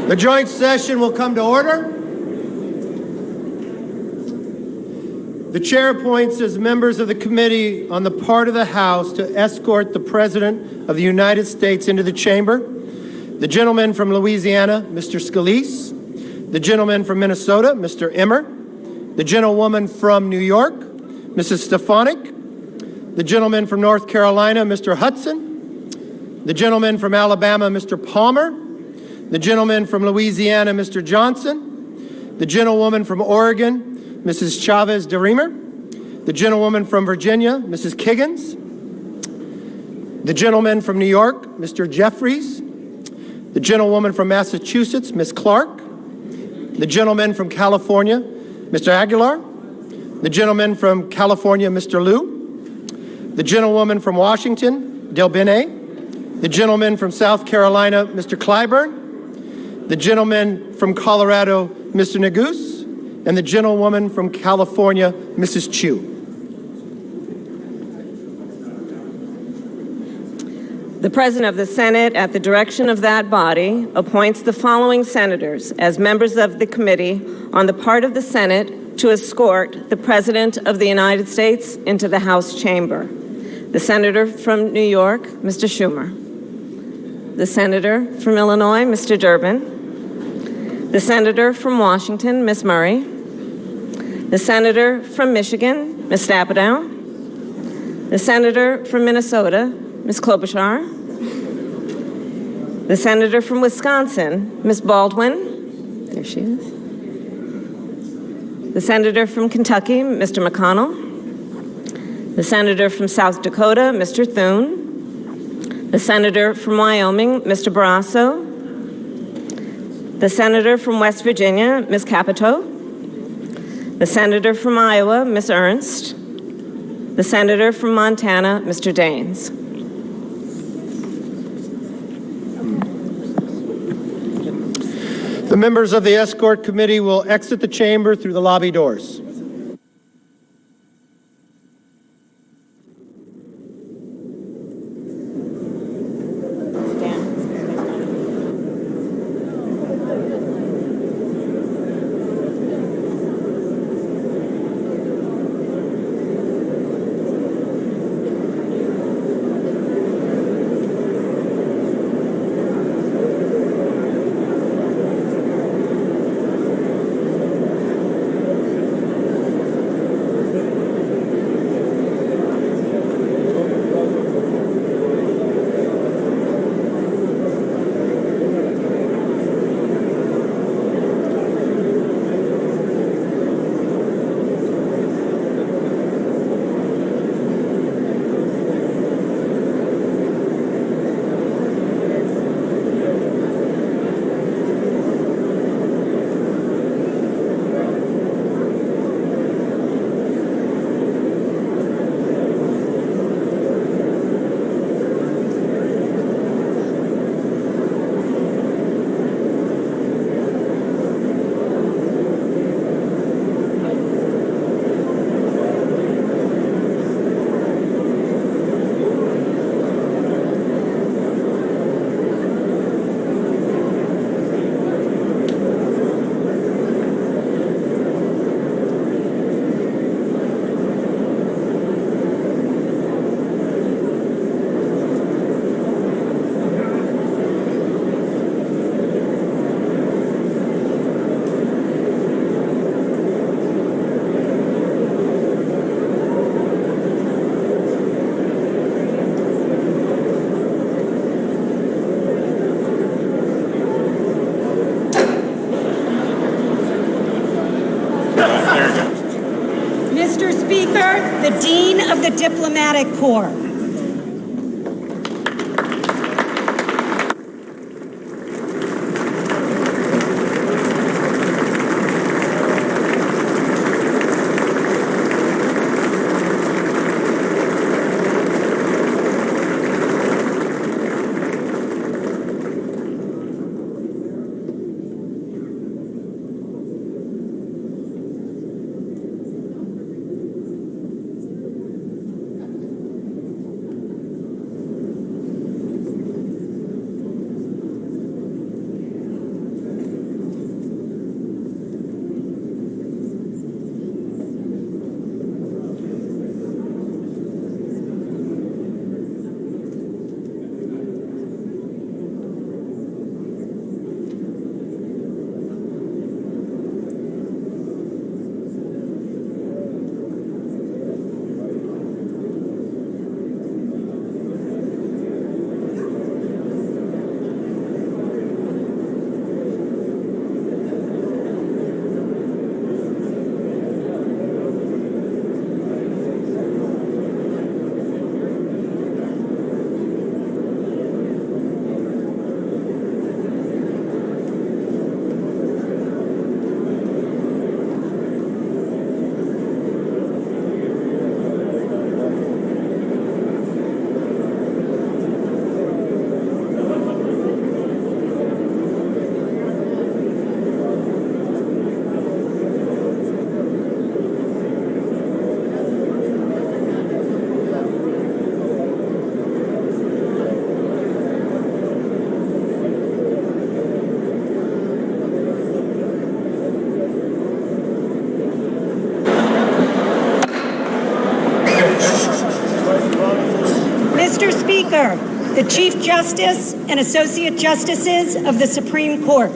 The joint session will come to order. The chair appoints as members of the committee on the part of the House to escort the President of the United States into the chamber: the gentleman from Louisiana, Mr. Scalise; the gentleman from Minnesota, Mr. Emmer; the gentlewoman from New York, Mrs. Stefanik; the gentleman from North Carolina, Mr. Hudson; the gentleman from Alabama, Mr. Palmer; the gentleman from Louisiana, Mr. Johnson; the gentlewoman from Oregon, Mrs. Chavez DeRemer; the gentlewoman from Virginia, Mrs. Kiggins; the gentleman from New York, Mr. Jeffries; the gentlewoman from Massachusetts, Ms. Clark; the gentleman from California, Mr. Aguilar; the gentleman from California, Mr. Liu; the gentlewoman from Washington, Del Bene; the gentleman from South Carolina, Mr. Clyburn; the gentleman from Colorado, Mr. Neguse; and the gentlewoman from California, Mrs. Chu. The President of the Senate, at the direction of that body, appoints the following senators as members of the committee on the part of the Senate to escort the President of the United States into the House chamber: the Senator from New York, Mr. Schumer; the Senator from Illinois, Mr. Durbin; the Senator from Washington, Ms. Murray; the Senator from Michigan, Ms. Stabenow; the Senator from Minnesota, Ms. Klobuchar; the Senator from Wisconsin, Ms. Baldwin. There she is. The Senator from Kentucky, Mr. McConnell; the Senator from South Dakota, Mr. Thune; the Senator from Wyoming, Mr. Barrasso; the Senator from West Virginia, Ms. Capito; the Senator from Iowa, Ms. Ernst; the Senator from Montana, Mr. Daines. The members of the escort committee will exit the chamber through the lobby doors. Mr. Speaker, the Dean of the Diplomatic Corps. Speaker, the Chief Justice and Associate Justices of the Supreme Court.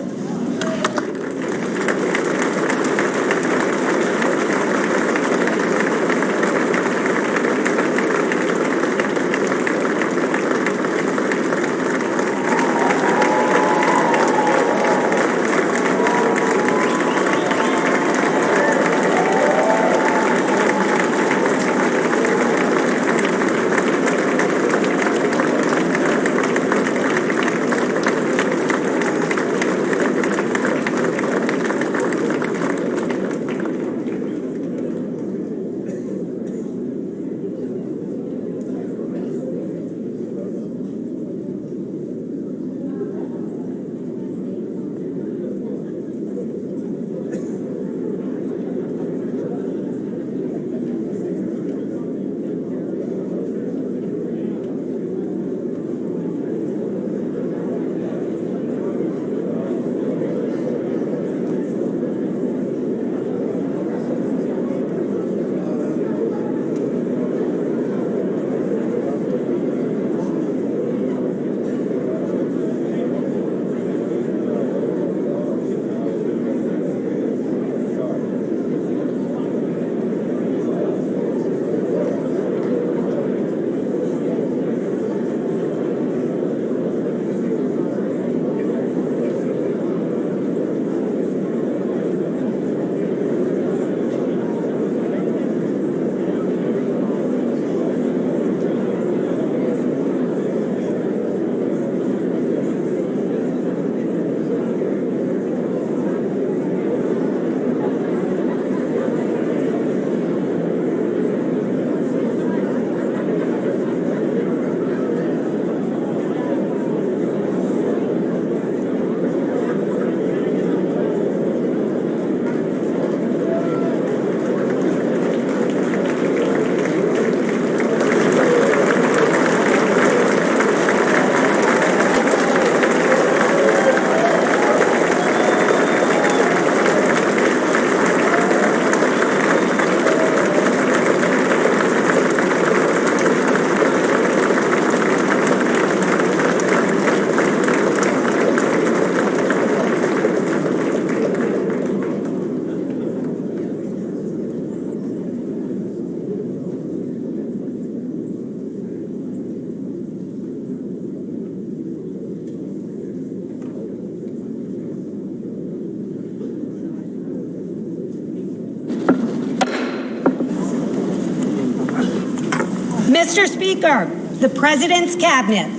Mr. Speaker, the President's Cabinet.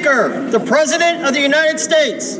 Speaker, the President of the United States.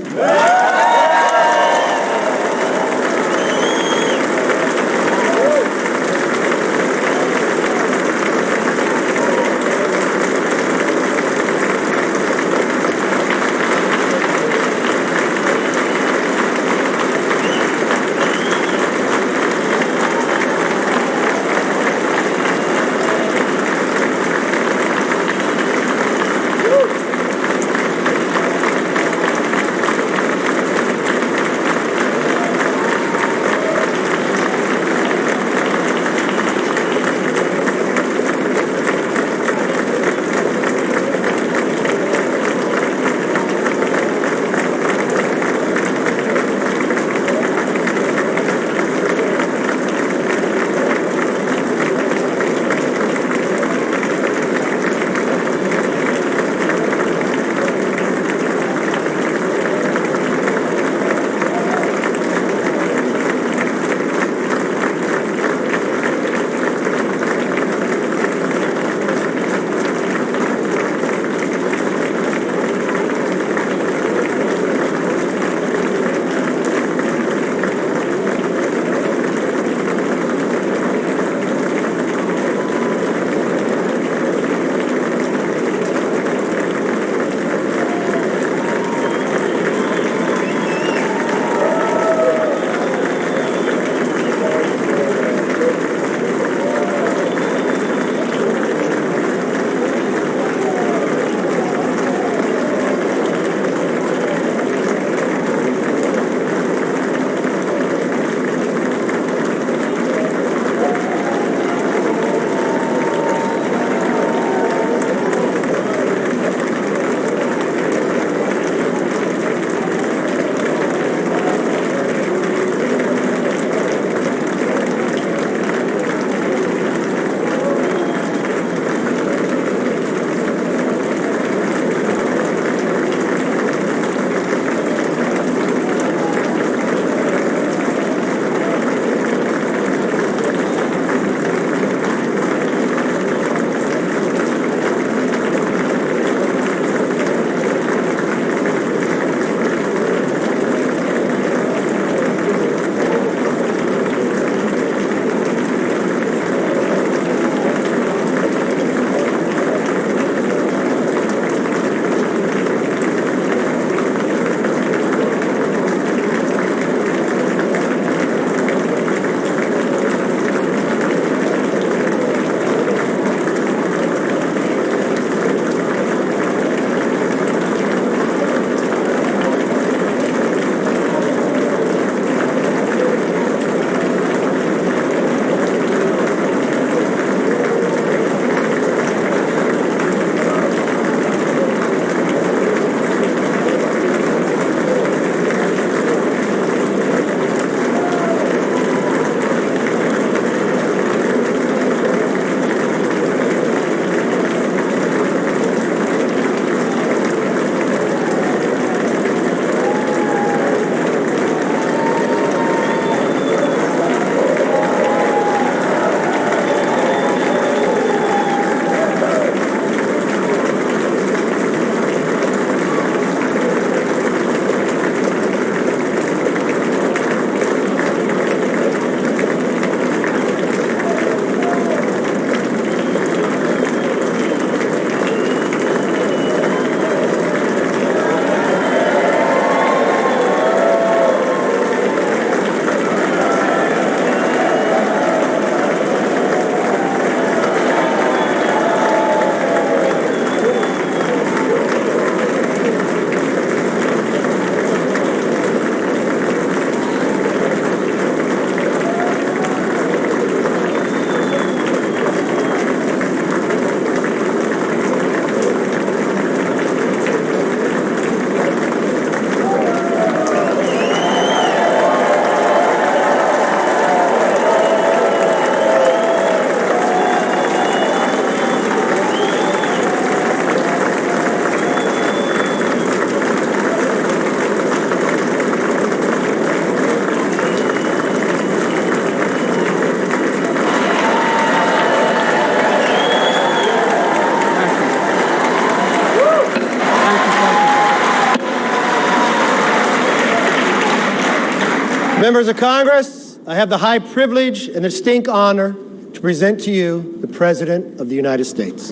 Members of Congress, I have the high privilege and the distinct honor to present to you the President of the United States.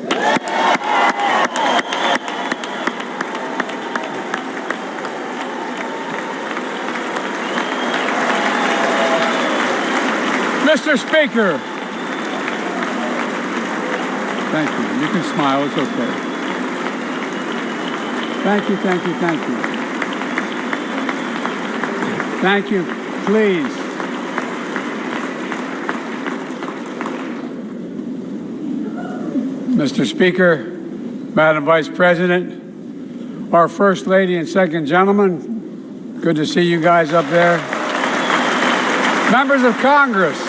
Mr. Speaker. Thank you. You can smile. It's okay. Thank you, thank you, thank you. Thank you. Please. Mr. Speaker, Madam Vice President, our First Lady and Second Gentleman, good to see you guys up there. Members of Congress,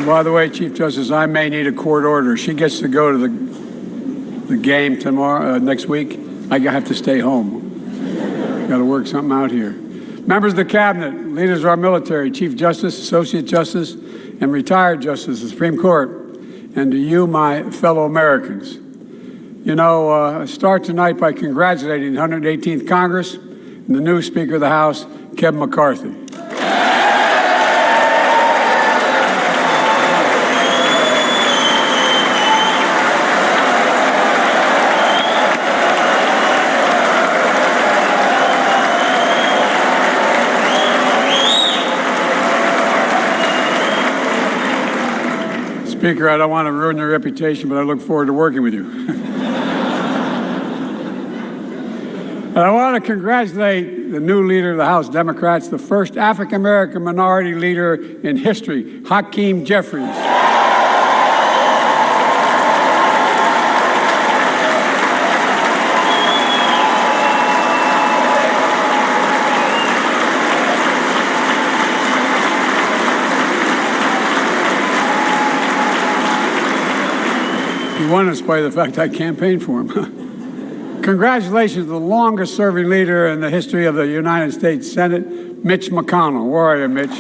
by the way, Chief Justice, I may need a court order. She gets to go to the game tomorrow, next week. I have to stay home. Got to work something out here. Members of the Cabinet, leaders of our military, Chief Justice, Associate Justice, and retired Justice of the Supreme Court, and to you, my fellow Americans. You know, I start tonight by congratulating the 118th Congress and the new Speaker of the House, Kevin McCarthy. Speaker, I don't want to ruin your reputation, but I look forward to working with you. And I want to congratulate the new leader of the House Democrats, the first African-American minority leader in history, Hakeem Jeffries. He won in spite of the fact I campaigned for him. Congratulations to the longest-serving leader in the history of the United States Senate, Mitch McConnell. Where are you, Mitch?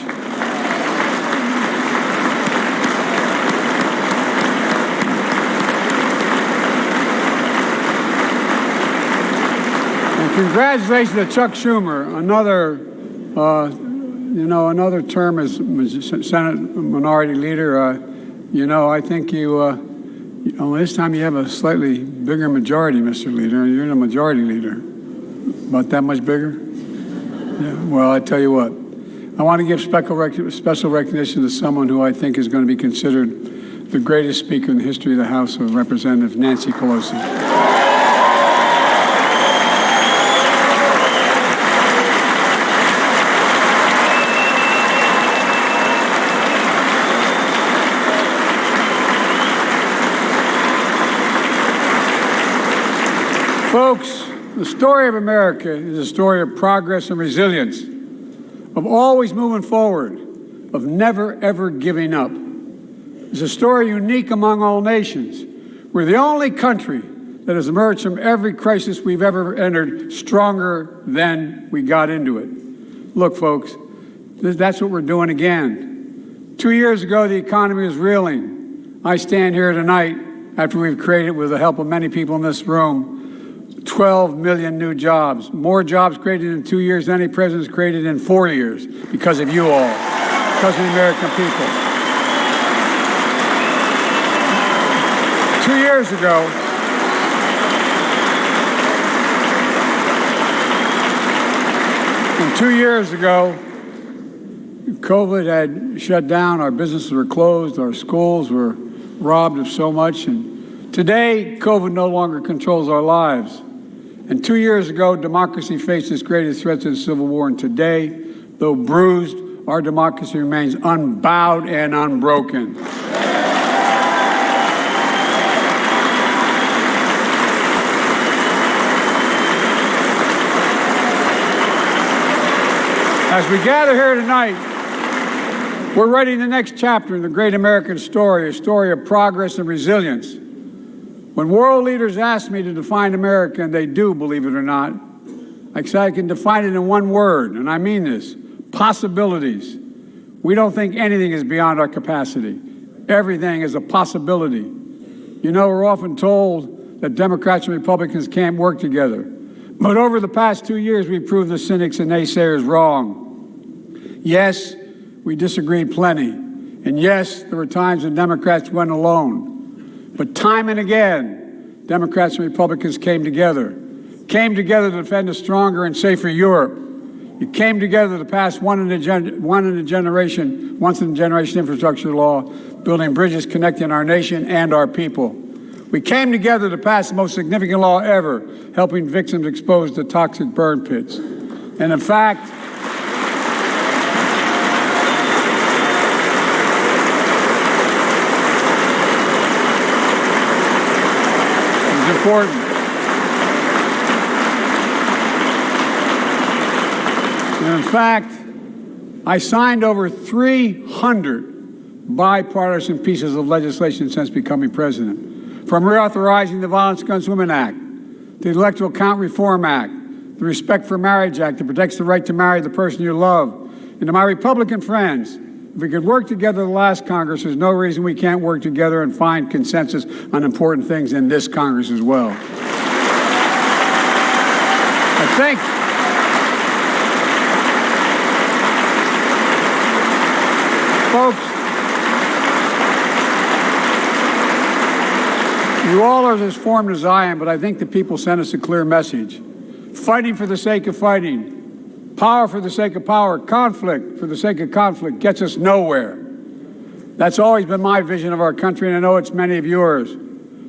And congratulations to Chuck Schumer, another term as Senate Minority Leader. I think this time you have a slightly bigger majority, Mr. Leader. You're in a majority leader. About that much bigger? Yeah. Well, I tell you what. I want to give special recognition to someone who I think is going to be considered the greatest speaker in the history of the House of Representatives, Nancy Pelosi. Folks, the story of America is a story of progress and resilience, of always moving forward, of never, ever giving up. It's a story unique among all nations. We're the only country that has emerged from every crisis we've ever entered stronger than we got into it. Look, folks, that's what we're doing again. 2 years ago, the economy was reeling. I stand here tonight after we've created, with the help of many people in this room, 12 million new jobs, more jobs created in 2 years than any president's created in 4 years, because of you all, because of the American people. 2 years ago, COVID had shut down, our businesses were closed, our schools were robbed of so much, and today, COVID no longer controls our lives. And 2 years ago, democracy faced its greatest threats in the Civil War, and today, though bruised, our democracy remains unbowed and unbroken. As we gather here tonight, we're writing the next chapter in the great American story, a story of progress and resilience. When world leaders ask me to define America, and they do, believe it or not, I say I can define it in one word, and I mean this: possibilities. We don't think anything is beyond our capacity. Everything is a possibility. You know, we're often told that Democrats and Republicans can't work together. But over the past 2 years, we've proved the cynics and naysayers wrong. Yes, we disagreed plenty. And yes, there were times when Democrats went alone. But time and again, Democrats and Republicans came together to defend a stronger and safer Europe. You came together to pass once in a generation infrastructure law, building bridges connecting our nation and our people. We came together to pass the most significant law ever, helping victims exposed to toxic burn pits. And in fact, it's important. And in fact, I signed over 300 bipartisan pieces of legislation since becoming president, from reauthorizing the Violence Against Women Act, the Electoral Count Reform Act, the Respect for Marriage Act that protects the right to marry the person you love. And to my Republican friends, if we could work together the last Congress, there's no reason we can't work together and find consensus on important things in this Congress as well. I think folks, you all are as formed as I am, but I think the people sent us a clear message. Fighting for the sake of fighting, power for the sake of power, conflict for the sake of conflict gets us nowhere. That's always been my vision of our country, and I know it's many of yours.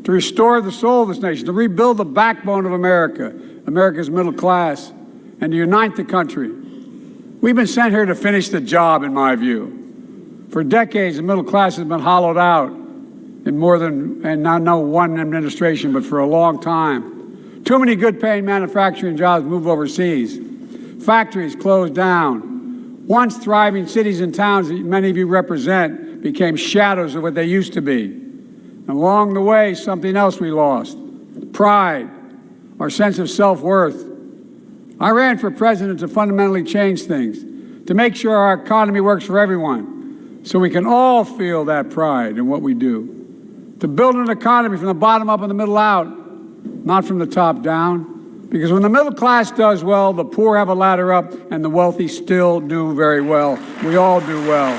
To restore the soul of this nation, to rebuild the backbone of America, America's middle class, and to unite the country. We've been sent here to finish the job, in my view. For decades, the middle class has been hollowed out in more than, and not no one administration, but for a long time. Too many good-paying manufacturing jobs moved overseas. Factories closed down. Once thriving cities and towns that many of you represent became shadows of what they used to be. And along the way, something else we lost: pride, our sense of self-worth. I ran for president to fundamentally change things, to make sure our economy works for everyone, so we can all feel that pride in what we do. To build an economy from the bottom up and the middle out, not from the top down. Because when the middle class does well, the poor have a ladder up, and the wealthy still do very well. We all do well.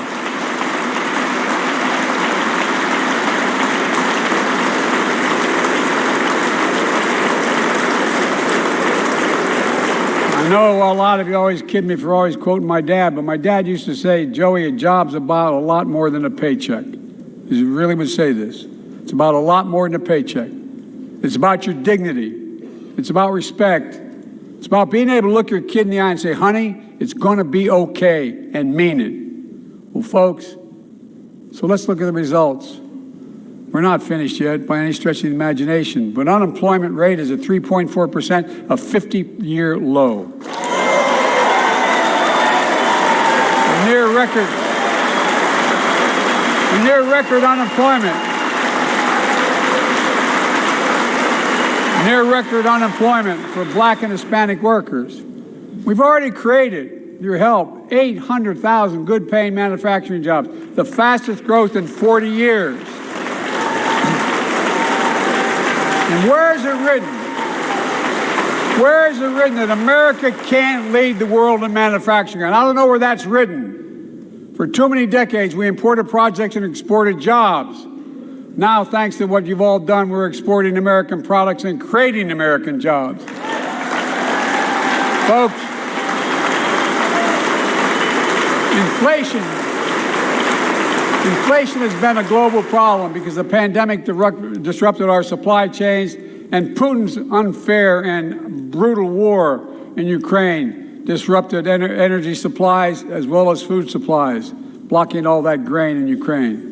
I know a lot of you always kid me for always quoting my dad, but my dad used to say, Joey, a job's about a lot more than a paycheck. He really would say this. It's about a lot more than a paycheck. It's about your dignity. It's about respect. It's about being able to look your kid in the eye and say, honey, it's going to be okay, and mean it. Well, folks, so let's look at the results. We're not finished yet by any stretch of the imagination, but unemployment rate is at 3.4%, a 50-year low. Near record unemployment. Near record unemployment for Black and Hispanic workers. We've already created, your help, 800,000 good-paying manufacturing jobs, the fastest growth in 40 years. And where is it written? Where is it written that America can't lead the world in manufacturing? And I don't know where that's written. For too many decades, we imported projects and exported jobs. Now, thanks to what you've all done, we're exporting American products and creating American jobs. Folks, inflation has been a global problem because the pandemic disrupted our supply chains, and Putin's unfair and brutal war in Ukraine disrupted energy supplies as well as food supplies, blocking all that grain in Ukraine.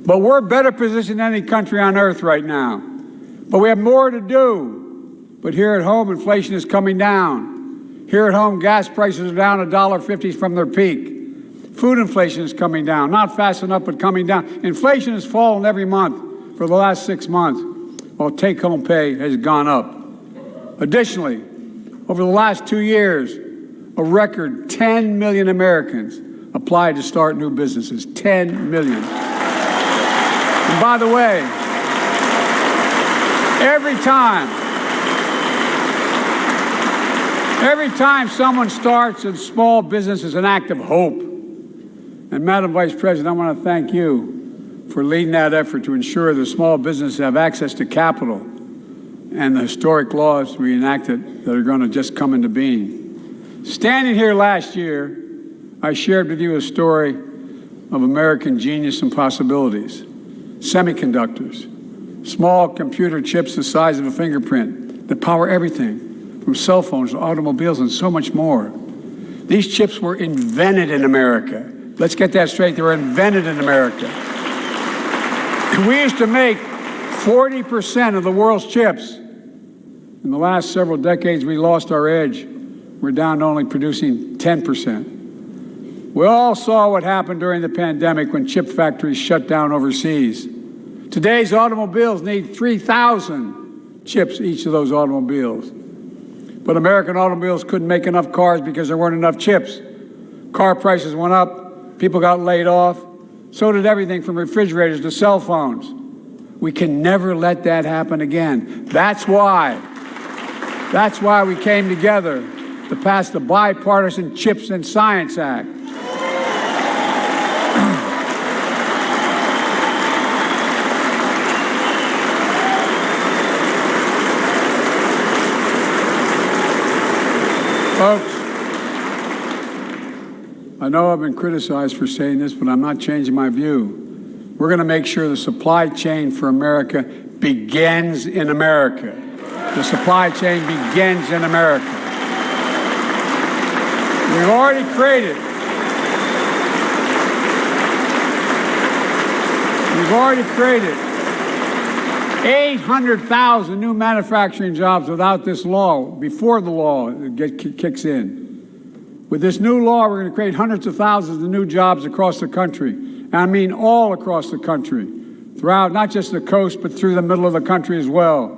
But we're better positioned than any country on earth right now. But we have more to do. But here at home, inflation is coming down. Here at home, gas prices are down $1.50 from their peak. Food inflation is coming down, not fast enough, but coming down. Inflation has fallen every month for the last 6 months, while take-home pay has gone up. Additionally, over the last 2 years, a record 10 million Americans applied to start new businesses. 10 million. And by the way, every time someone starts a small business is an act of hope. And Madam Vice President, I want to thank you for leading that effort to ensure that small businesses have access to capital and the historic laws we enacted that are going to just come into being. Standing here last year, I shared with you a story of American genius and possibilities. Semiconductors, small computer chips the size of a fingerprint that power everything from cell phones to automobiles and so much more. These chips were invented in America. Let's get that straight. They were invented in America. We used to make 40% of the world's chips. In the last several decades, we lost our edge. We're down to only producing 10%. We all saw what happened during the pandemic when chip factories shut down overseas. Today's automobiles need 3,000 chips, each of those automobiles. But American automobiles couldn't make enough cars because there weren't enough chips. Car prices went up. People got laid off. So did everything from refrigerators to cell phones. We can never let that happen again. That's why we came together to pass the Bipartisan Chips and Science Act. Folks, I know I've been criticized for saying this, but I'm not changing my view. We're going to make sure the supply chain for America begins in America. The supply chain begins in America. We've already created 800,000 new manufacturing jobs without this law, before the law kicks in. With this new law, we're going to create hundreds of thousands of new jobs across the country. And I mean all across the country, throughout not just the coast, but through the middle of the country as well.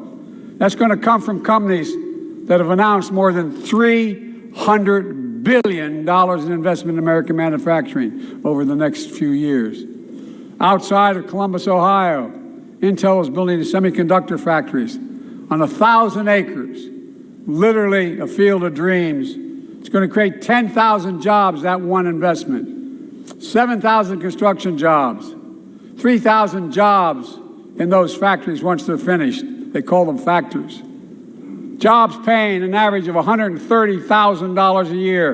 That's going to come from companies that have announced more than $300 billion in investment in American manufacturing over the next few years. Outside of Columbus, Ohio, Intel is building semiconductor factories on 1,000 acres, literally a field of dreams. It's going to create 10,000 jobs, that one investment. 7,000 construction jobs, 3,000 jobs in those factories once they're finished. They call them factors. Jobs paying an average of $130,000 a year,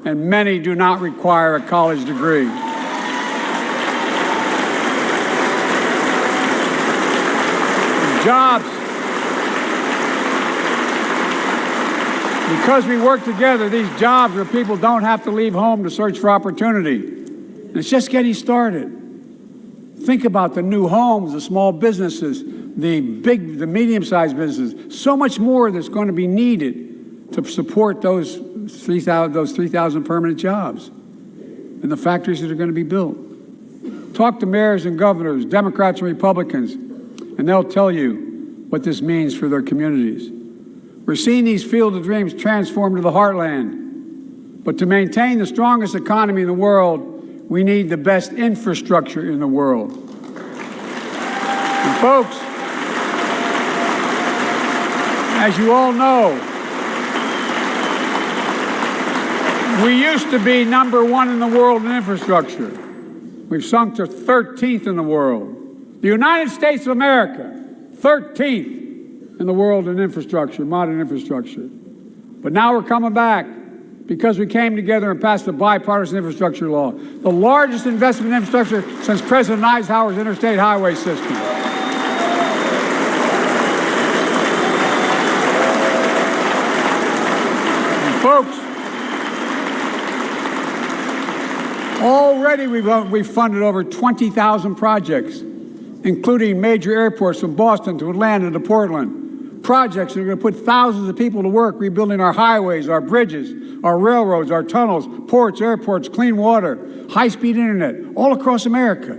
and many do not require a college degree. Jobs. Because we work together, these jobs where people don't have to leave home to search for opportunity. And it's just getting started. Think about the new homes, the small businesses, the medium-sized businesses. So much more that's going to be needed to support those 3,000 permanent jobs and the factories that are going to be built. Talk to mayors and governors, Democrats and Republicans, and they'll tell you what this means for their communities. We're seeing these field of dreams transform to the heartland. But to maintain the strongest economy in the world, we need the best infrastructure in the world. And folks, as you all know, we used to be number one in the world in infrastructure. We've sunk to 13th in the world. The United States of America, 13th in the world in infrastructure, modern infrastructure. But now we're coming back because we came together and passed the bipartisan infrastructure law, the largest investment in infrastructure since President Eisenhower's interstate highway system. And folks, already we've funded over 20,000 projects, including major airports from Boston to Atlanta to Portland. Projects that are going to put thousands of people to work rebuilding our highways, our bridges, our railroads, our tunnels, ports, airports, clean water, high-speed internet, all across America.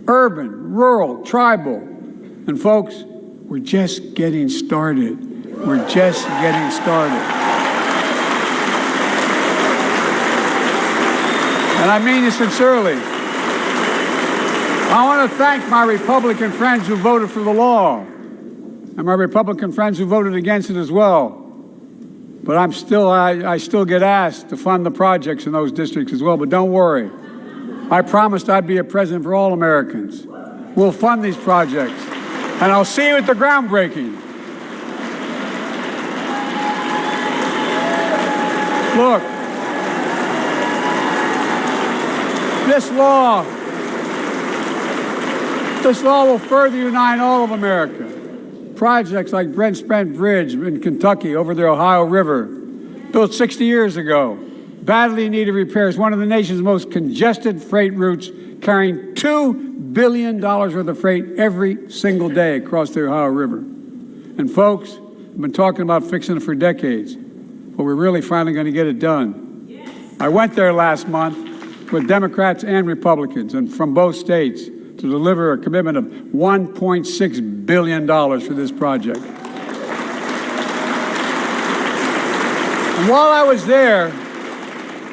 Urban, rural, tribal. And folks, we're just getting started. We're just getting started. And I mean this sincerely. I want to thank my Republican friends who voted for the law, and my Republican friends who voted against it as well. But I still get asked to fund the projects in those districts as well. But don't worry. I promised I'd be a president for all Americans. We'll fund these projects. And I'll see you at the groundbreaking. Look, this law will further unite all of America. Projects like Brent Spence Bridge in Kentucky over the Ohio River, built 60 years ago, badly needed repairs, one of the nation's most congested freight routes, carrying $2 billion worth of freight every single day across the Ohio River. And folks, we've been talking about fixing it for decades, but we're really finally going to get it done. Yes. I went there last month with Democrats and Republicans and from both states to deliver a commitment of $1.6 billion for this project. And while I was there,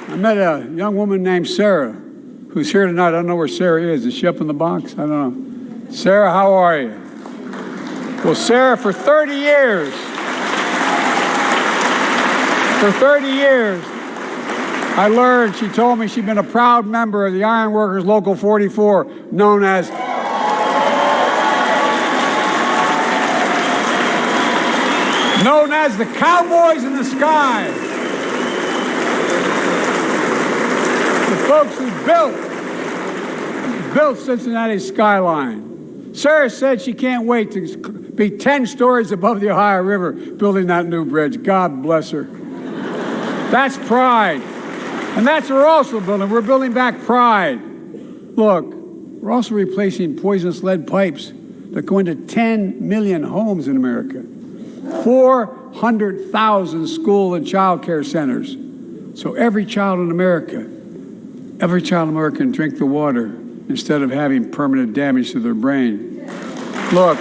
I met a young woman named Sarah, who's here tonight. I don't know where Sarah is. Is she up in the box? I don't know. Sarah, how are you? Well, Sarah, for 30 years, I learned, she told me she'd been a proud member of the Iron Workers Local 44, known as the Cowboys in the Sky. The folks who built Cincinnati's skyline. Sarah said she can't wait to be 10 stories above the Ohio River building that new bridge. God bless her. That's pride. And that's what we're also building. We're building back pride. Look, we're also replacing poisonous lead pipes that go into 10 million homes in America, 400,000 school and child care centers. So every child in America can drink the water instead of having permanent damage to their brain. Look,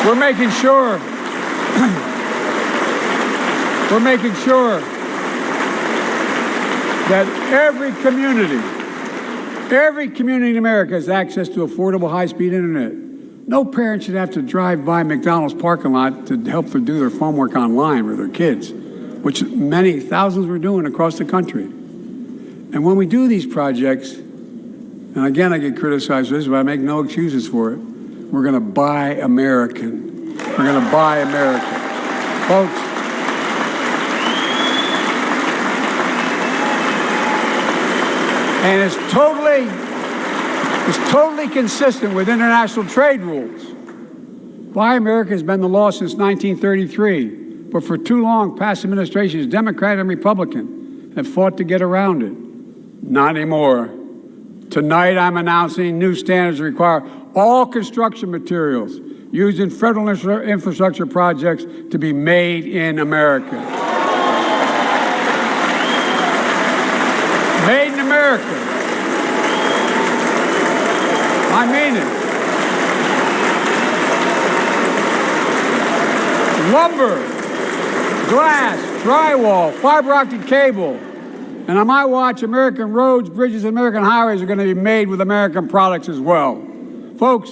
we're making sure that every community in America has access to affordable high-speed internet. No parent should have to drive by McDonald's parking lot to help them do their homework online with their kids, which thousands were doing across the country. And when we do these projects, and again I get criticized for this, but I make no excuses for it, we're going to buy American. We're going to buy American. Folks, and it's totally consistent with international trade rules. Buy America has been the law since 1933, but for too long, past administrations, Democrat and Republican, have fought to get around it. Not anymore. Tonight, I'm announcing new standards that require all construction materials used in federal infrastructure projects to be made in America. Made in America. I mean it. Lumber, glass, drywall, fiber optic cable. And on my watch, American roads, bridges, and American highways are going to be made with American products as well. Folks,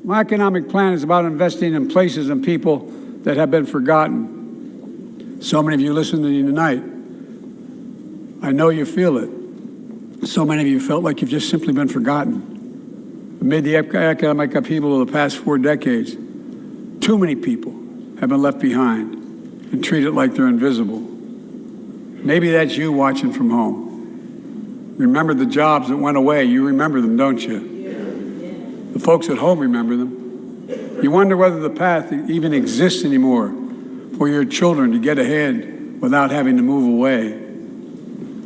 my economic plan is about investing in places and people that have been forgotten. So many of you listening to me tonight, I know you feel it. So many of you felt like you've just simply been forgotten. Amid the economic upheaval of the past 4 decades, too many people have been left behind and treated like they're invisible. Maybe that's you watching from home. Remember the jobs that went away. You remember them, don't you? The folks at home remember them. You wonder whether the path even exists anymore for your children to get ahead without having to move away.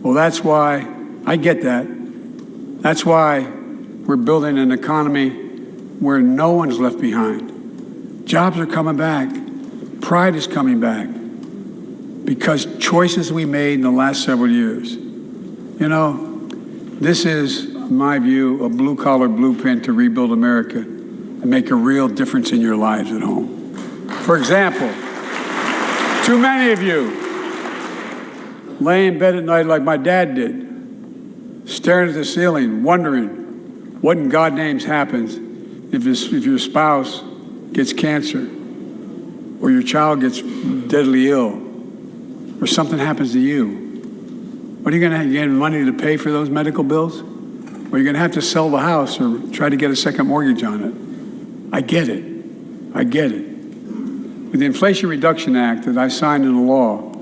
Well, that's why I get that. That's why we're building an economy where no one's left behind. Jobs are coming back. Pride is coming back. Because choices we made in the last several years. You know, this is, in my view, a blue-collar blueprint to rebuild America and make a real difference in your lives at home. For example, too many of you lay in bed at night like my dad did, staring at the ceiling, wondering what in God's name happens if your spouse gets cancer, or your child gets deadly ill, or something happens to you. What are you going to have? You get money to pay for those medical bills? Or you're going to have to sell the house or try to get a second mortgage on it. I get it. I get it. With the Inflation Reduction Act that I signed into law,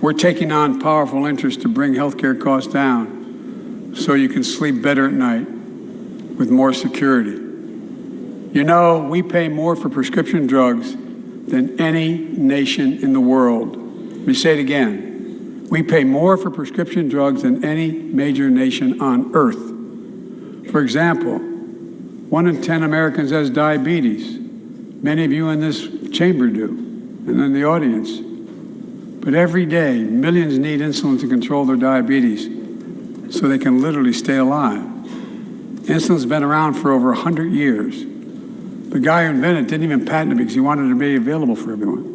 we're taking on powerful interests to bring health care costs down so you can sleep better at night with more security. You know, we pay more for prescription drugs than any nation in the world. Let me say it again. We pay more for prescription drugs than any major nation on earth. For example, 1 in 10 Americans has diabetes. Many of you in this chamber do, and in the audience. But every day, millions need insulin to control their diabetes so they can literally stay alive. Insulin's been around for over 100 years. The guy who invented it didn't even patent it because he wanted it to be available for everyone.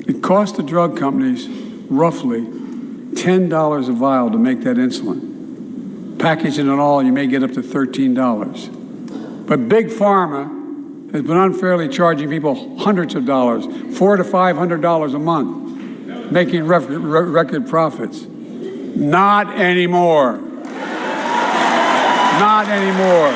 It cost the drug companies roughly $10 a vial to make that insulin. Packaging it all, you may get up to $13. But Big Pharma has been unfairly charging people hundreds of dollars, $400 to $500 a month, making record profits. Not anymore. Not anymore.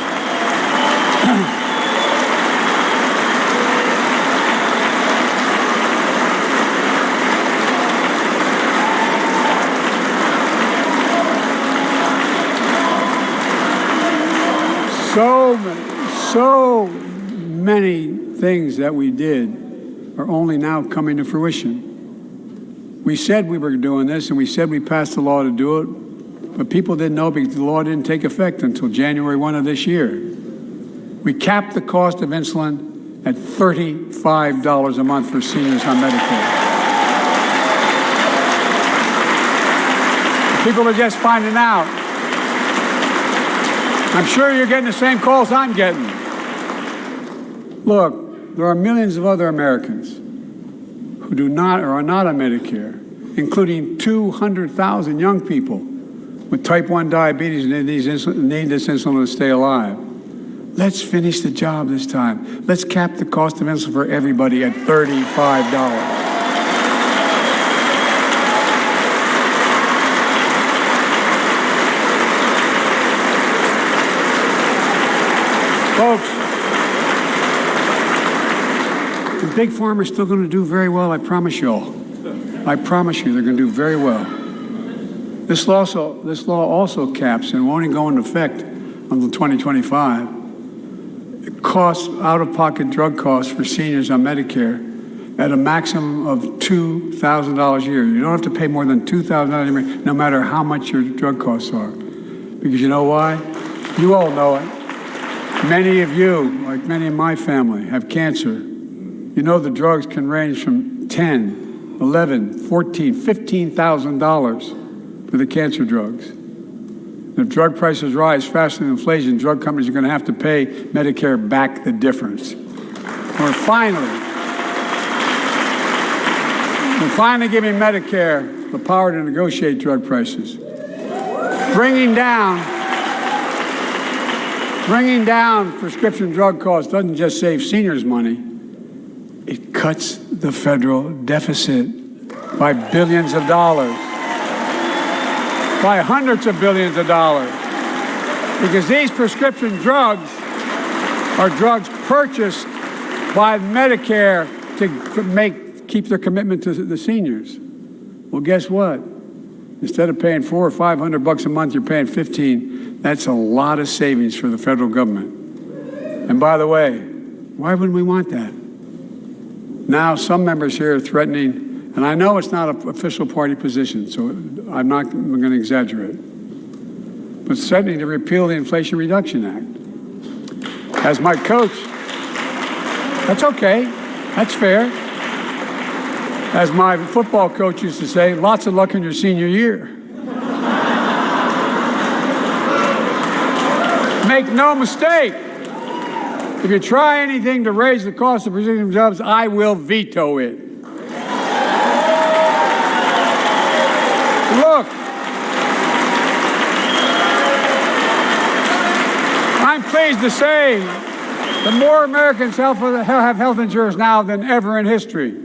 So many things that we did are only now coming to fruition. We said we were doing this, and we said we passed a law to do it, but people didn't know because the law didn't take effect until January 1 of this year. We capped the cost of insulin at $35 a month for seniors on Medicare. People are just finding out. I'm sure you're getting the same calls I'm getting. Look, there are millions of other Americans who do not or are not on Medicare, including 200,000 young people with type 1 diabetes and need this insulin to stay alive. Let's finish the job this time. Let's cap the cost of insulin for everybody at $35. Folks, the Big Pharma is still going to do very well, I promise you all. I promise you they're going to do very well. This law also caps and won't even go into effect until 2025. It costs out-of-pocket drug costs for seniors on Medicare at a maximum of $2,000 a year. You don't have to pay more than $2,000 a year, no matter how much your drug costs are. Because you know why? You all know it. Many of you, like many in my family, have cancer. You know the drugs can range from $10,000, $11,000, $14,000, $15,000 for the cancer drugs. And if drug prices rise faster than inflation, drug companies are going to have to pay Medicare back the difference. We're finally giving Medicare the power to negotiate drug prices. Bringing down prescription drug costs doesn't just save seniors money, it cuts the federal deficit by billions of dollars, by hundreds of billions of dollars. Because these prescription drugs are drugs purchased by Medicare to keep their commitment to the seniors. Well, guess what? Instead of paying $400 or $500 a month, you're paying $15. That's a lot of savings for the federal government. And by the way, why wouldn't we want that? Now, some members here are threatening, and I know it's not an official party position, so I'm going to exaggerate, but threatening to repeal the Inflation Reduction Act. As my coach, that's okay, that's fair. As my football coach used to say, lots of luck in your senior year. Make no mistake, if you try anything to raise the cost of prescription drugs, I will veto it. pleased to say that more Americans have health insurance now than ever in history.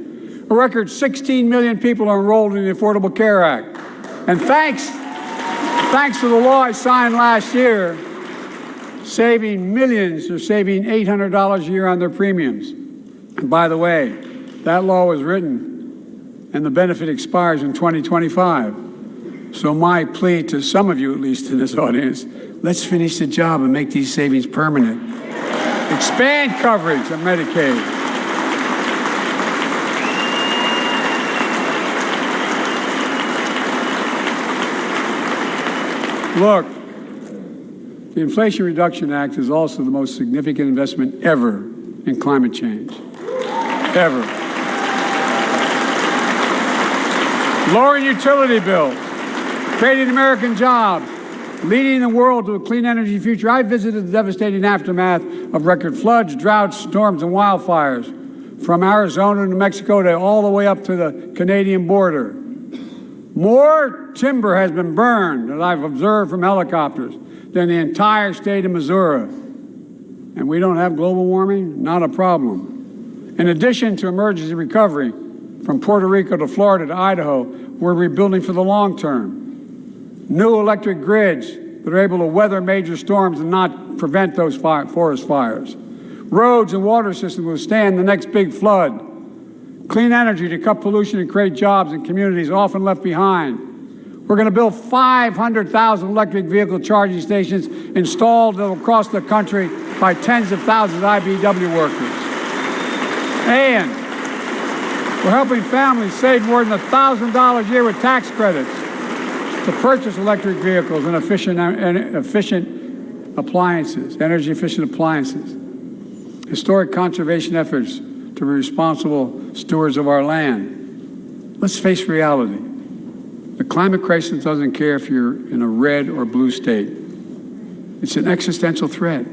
A record 16 million people are enrolled in the Affordable Care Act. And thanks to the law I signed last year, millions are saving $800 a year on their premiums. And by the way, that law was written and the benefit expires in 2025. So my plea to some of you, at least in this audience, let's finish the job and make these savings permanent. Expand coverage of Medicaid. Look, the Inflation Reduction Act is also the most significant investment ever in climate change. Ever. Lowering utility bills, creating American jobs, leading the world to a clean energy future. I visited the devastating aftermath of record floods, droughts, storms, and wildfires from Arizona to New Mexico to all the way up to the Canadian border. More timber has been burned, that I've observed from helicopters, than the entire state of Missouri. And we don't have global warming? Not a problem. In addition to emergency recovery, from Puerto Rico to Florida to Idaho, we're rebuilding for the long term. New electric grids that are able to weather major storms and not prevent those forest fires. Roads and water systems withstand the next big flood. Clean energy to cut pollution and create jobs in communities often left behind. We're going to build 500,000 electric vehicle charging stations installed across the country by tens of thousands of IBEW workers. And we're helping families save more than $1,000 a year with tax credits to purchase electric vehicles and efficient appliances, energy-efficient appliances. Historic conservation efforts to be responsible stewards of our land. Let's face reality. The climate crisis doesn't care if you're in a red or blue state. It's an existential threat.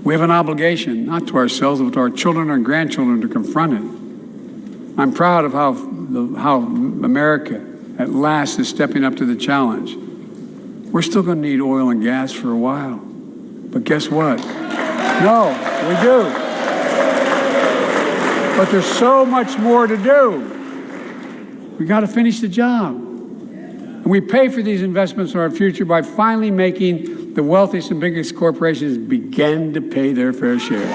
We have an obligation, not to ourselves, but to our children and grandchildren to confront it. I'm proud of how America at last is stepping up to the challenge. We're still going to need oil and gas for a while. But guess what? No, we do. But there's so much more to do. We got to finish the job. And we pay for these investments in our future by finally making the wealthiest and biggest corporations begin to pay their fair share.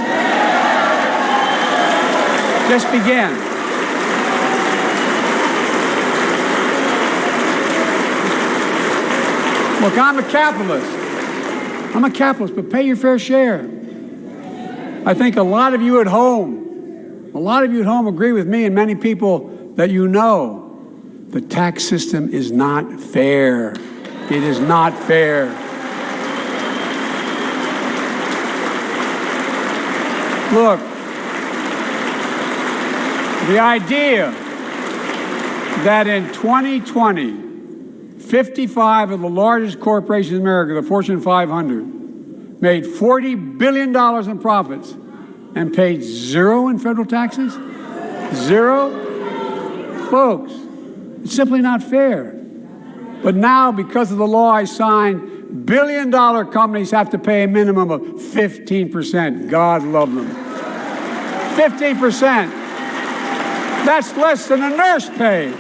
Just begin. Look, I'm a capitalist, but pay your fair share. I think a lot of you at home agree with me and many people that you know. The tax system is not fair. It is not fair. Look, the idea that in 2020, 55 of the largest corporations in America, the Fortune 500, made $40 billion in profits and paid zero in federal taxes? Zero? Folks, it's simply not fair. But now, because of the law I signed, billion-dollar companies have to pay a minimum of 15%. God love them. 15%. That's less than a nurse pays.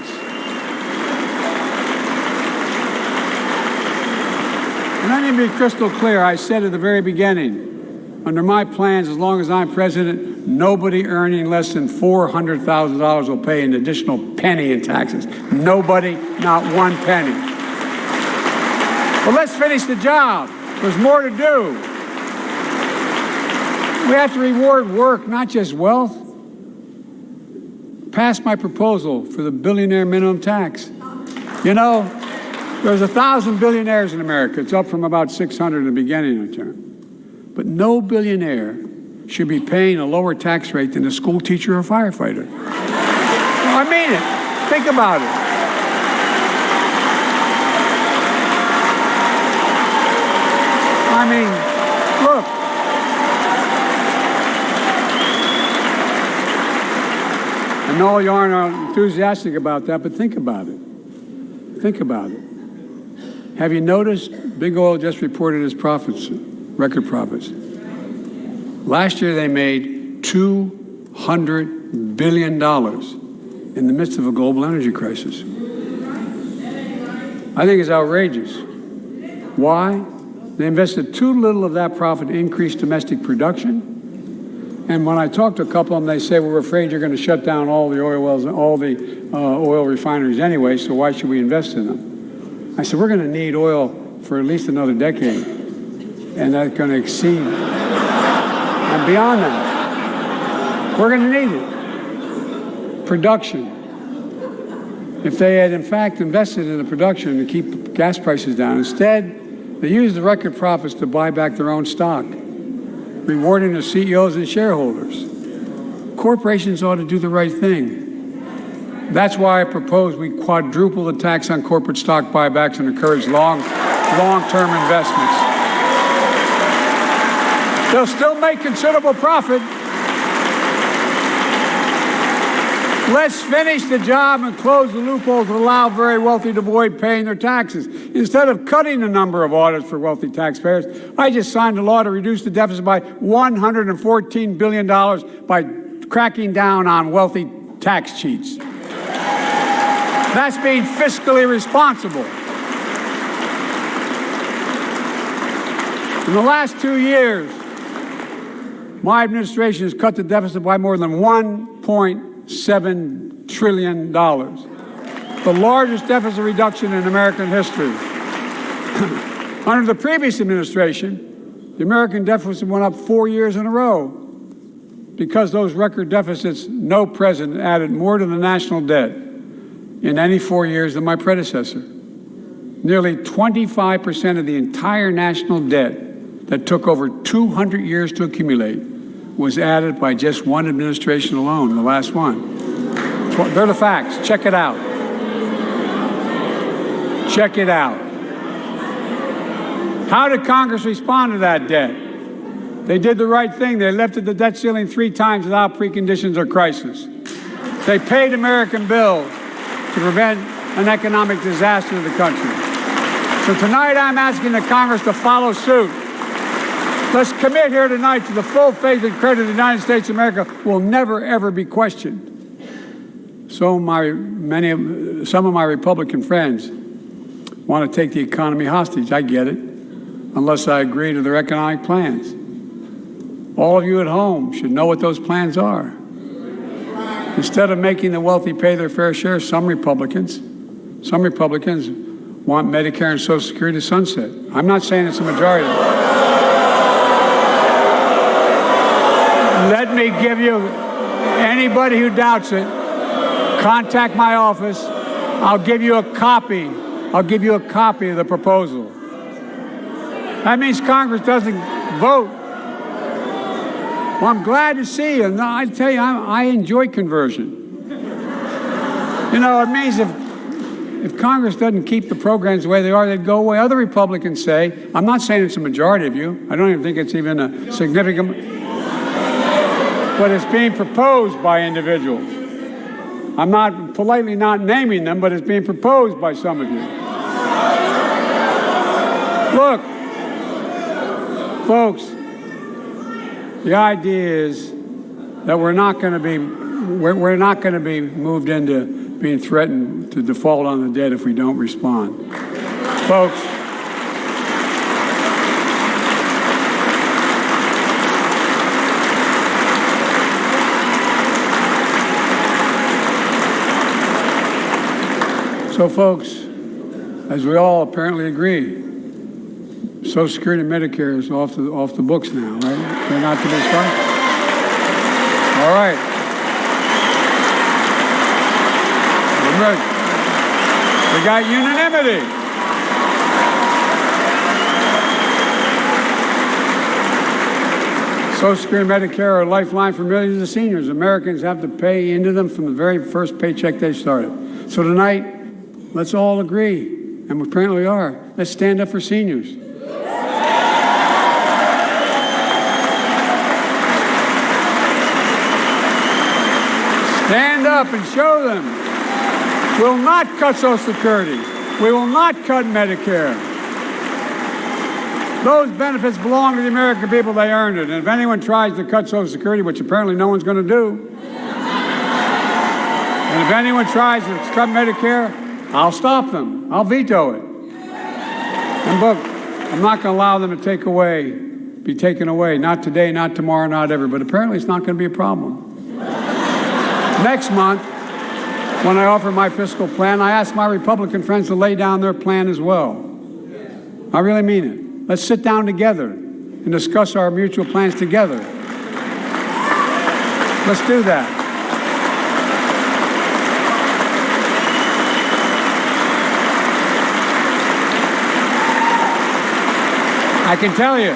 And let me be crystal clear. I said at the very beginning, under my plans, as long as I'm president, nobody earning less than $400,000 will pay an additional penny in taxes. Nobody, not one penny. But let's finish the job. There's more to do. We have to reward work, not just wealth. Pass my proposal for the billionaire minimum tax. You know, there's 1,000 billionaires in America. It's up from about 600 in the beginning of the term. But no billionaire should be paying a lower tax rate than a school teacher or firefighter. No, I mean it. Think about it. I mean, look. I know you aren't enthusiastic about that, but think about it. Think about it. Have you noticed Big Oil just reported its profits record profits. Last year, they made $200 billion in the midst of a global energy crisis. I think it's outrageous. Why? They invested too little of that profit to increase domestic production. And when I talk to a couple of them, they say, we're afraid you're going to shut down all the oil wells and all the oil refineries anyway, so why should we invest in them? I said, we're going to need oil for at least another decade, and that's going to exceed and beyond that. We're going to need it. Production. If they had, in fact, invested in the production to keep gas prices down, instead, they used the record profits to buy back their own stock, rewarding the CEOs and shareholders. Corporations ought to do the right thing. That's why I propose we quadruple the tax on corporate stock buybacks and encourage long-term investments. They'll still make considerable profit. Let's finish the job and close the loopholes that allow very wealthy to avoid paying their taxes. Instead of cutting the number of audits for wealthy taxpayers, I just signed a law to reduce the deficit by $114 billion by cracking down on wealthy tax cheats. That's being fiscally responsible. In the last 2 years, my administration has cut the deficit by more than $1.7 trillion, the largest deficit reduction in American history. Under the previous administration, the American deficit went up 4 years in a row. Because those record deficits, no president added more to the national debt in any 4 years than my predecessor. Nearly 25% of the entire national debt that took over 200 years to accumulate was added by just one administration alone, the last one. They're the facts. Check it out. Check it out. How did Congress respond to that debt? They did the right thing. They lifted the debt ceiling 3 times without preconditions or crisis. They paid American bills to prevent an economic disaster to the country. So tonight I'm asking the Congress to follow suit. Let's commit here tonight to the full faith and credit of the United States of America will never, ever be questioned. Some of my Republican friends want to take the economy hostage. I get it, unless I agree to their economic plans. All of you at home should know what those plans are. Instead of making the wealthy pay their fair share, some Republicans want Medicare and Social Security to sunset. I'm not saying it's a majority. Let me give you, anybody who doubts it, contact my office. I'll give you a copy of the proposal. That means Congress doesn't vote. Well, I'm glad to see you. No, I tell you, I enjoy conversion. You know, it means if Congress doesn't keep the programs the way they are, they'd go away. Other Republicans say, I'm not saying it's a majority of you. I don't even think it's even a significant, but it's being proposed by individuals. I'm not politely not naming them, but it's being proposed by some of you. Look, folks, the idea is that we're not going to be moved into being threatened to default on the debt if we don't respond. Folks, as we all apparently agree, Social Security and Medicare is off the books now, right? They're not to be started? All right. We're ready. We got unanimity. Social Security and Medicare are a lifeline for millions of seniors. Americans have to pay into them from the very first paycheck they started. So tonight, let's all agree, and we apparently are. Let's stand up for seniors. Stand up and show them. We'll not cut Social Security. We will not cut Medicare. Those benefits belong to the American people. They earned it. And if anyone tries to cut Social Security, which apparently no one's going to do, and if anyone tries to cut Medicare, I'll stop them. I'll veto it. And look, I'm not going to allow them to be taken away. Not today, not tomorrow, not ever. But apparently it's not going to be a problem. Next month, when I offer my fiscal plan, I ask my Republican friends to lay down their plan as well. I really mean it. Let's sit down together and discuss our mutual plans together. Let's do that. I can tell you,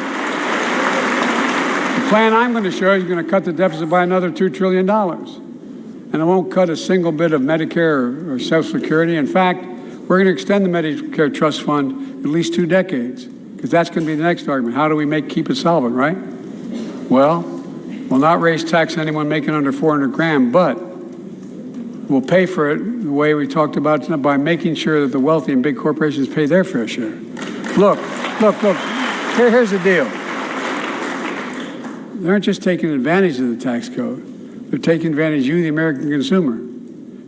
the plan I'm going to show you is going to cut the deficit by another $2 trillion. And it won't cut a single bit of Medicare or Social Security. In fact, we're going to extend the Medicare Trust Fund at least 2 decades, because that's going to be the next argument. How do we keep it solvent, right? Well, we'll not raise tax on anyone making under 400 grand, but we'll pay for it the way we talked about tonight, by making sure that the wealthy and big corporations pay their fair share. Look. Here's the deal. They aren't just taking advantage of the tax code. They're taking advantage of you, the American consumer.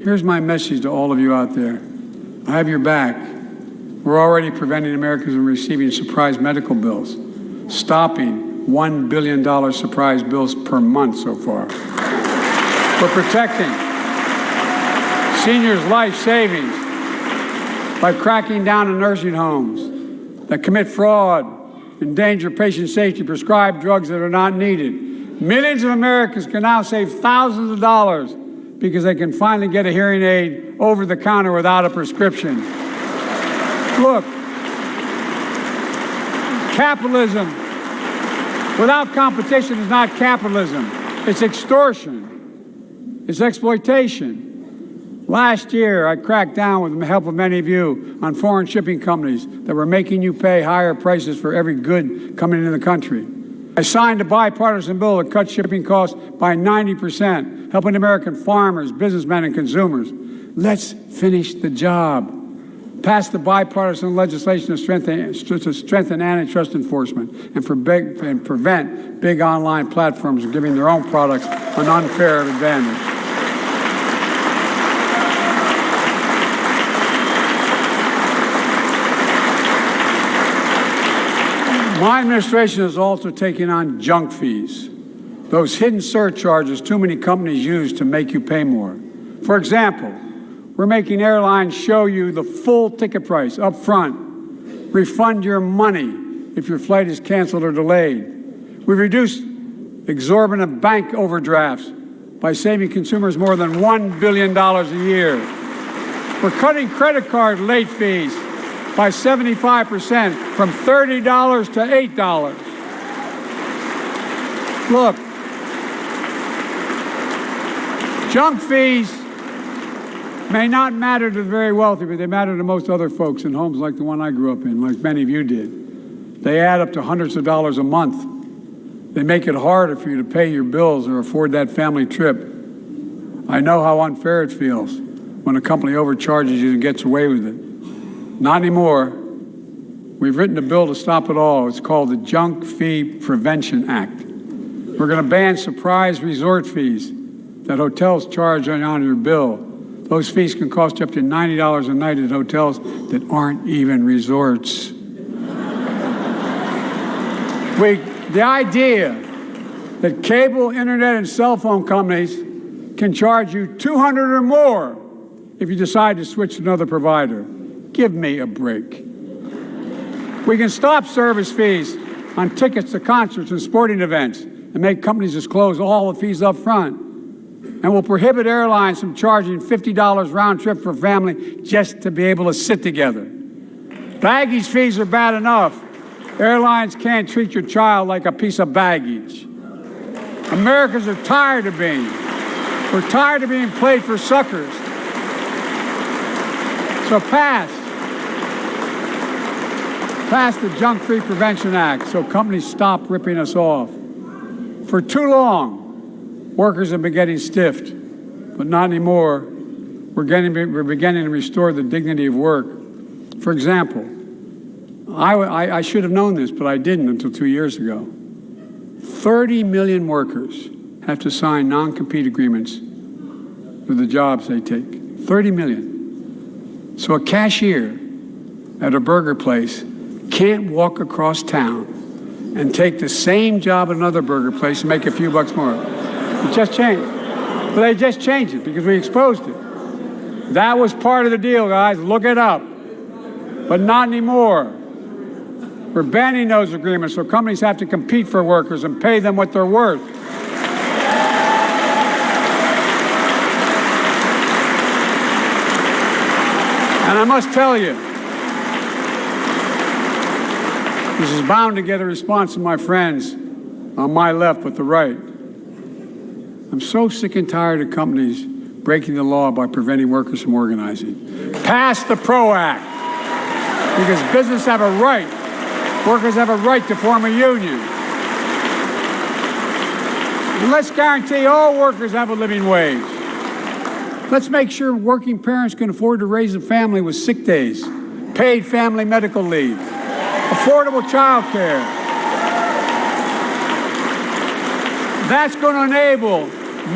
Here's my message to all of you out there. I have your back. We're already preventing Americans from receiving surprise medical bills, stopping $1 billion surprise bills per month so far. We're protecting seniors' life savings by cracking down on nursing homes that commit fraud, endanger patient safety, prescribe drugs that are not needed. Millions of Americans can now save thousands of dollars because they can finally get a hearing aid over the counter without a prescription. Look, capitalism without competition is not capitalism. It's extortion. It's exploitation. Last year, I cracked down with the help of many of you on foreign shipping companies that were making you pay higher prices for every good coming into the country. I signed a bipartisan bill that cut shipping costs by 90%, helping American farmers, businessmen, and consumers. Let's finish the job. Pass the bipartisan legislation to strengthen antitrust enforcement and prevent big online platforms from giving their own products an unfair advantage. My administration is also taking on junk fees, those hidden surcharges too many companies use to make you pay more. For example, we're making airlines show you the full ticket price up front, refund your money if your flight is canceled or delayed. We've reduced exorbitant bank overdrafts by saving consumers more than $1 billion a year. We're cutting credit card late fees by 75%, from $30 to $8. Look, junk fees may not matter to the very wealthy, but they matter to most other folks in homes like the one I grew up in, like many of you did. They add up to hundreds of dollars a month. They make it harder for you to pay your bills or afford that family trip. I know how unfair it feels when a company overcharges you and gets away with it. Not anymore. We've written a bill to stop it all. It's called the Junk Fee Prevention Act. We're going to ban surprise resort fees that hotels charge on your bill. Those fees can cost you up to $90 a night at hotels that aren't even resorts. The idea that cable, internet, and cell phone companies can charge you $200 or more if you decide to switch to another provider. Give me a break. We can stop service fees on tickets to concerts and sporting events and make companies disclose all the fees up front. And we'll prohibit airlines from charging $50 round trip for a family just to be able to sit together. Baggage fees are bad enough. Airlines can't treat your child like a piece of baggage. Americans are tired of being. We're tired of being played for suckers. So pass the Junk Fee Prevention Act so companies stop ripping us off. For too long, workers have been getting stiffed, but not anymore. We're beginning to restore the dignity of work. For example, I should have known this, but I didn't until 2 years ago. 30 million workers have to sign non-compete agreements for the jobs they take. 30 million. So a cashier at a burger place can't walk across town and take the same job at another burger place and make a few bucks more. It just changed. But they just changed it because we exposed it. That was part of the deal, guys. Look it up. But not anymore. We're banning those agreements so companies have to compete for workers and pay them what they're worth. And I must tell you, this is bound to get a response from my friends on my left but the right. I'm so sick and tired of companies breaking the law by preventing workers from organizing. Pass the PRO Act, because business have a right, workers have a right to form a union. And let's guarantee all workers have a living wage. Let's make sure working parents can afford to raise a family with sick days, paid family medical leave, affordable child care. That's going to enable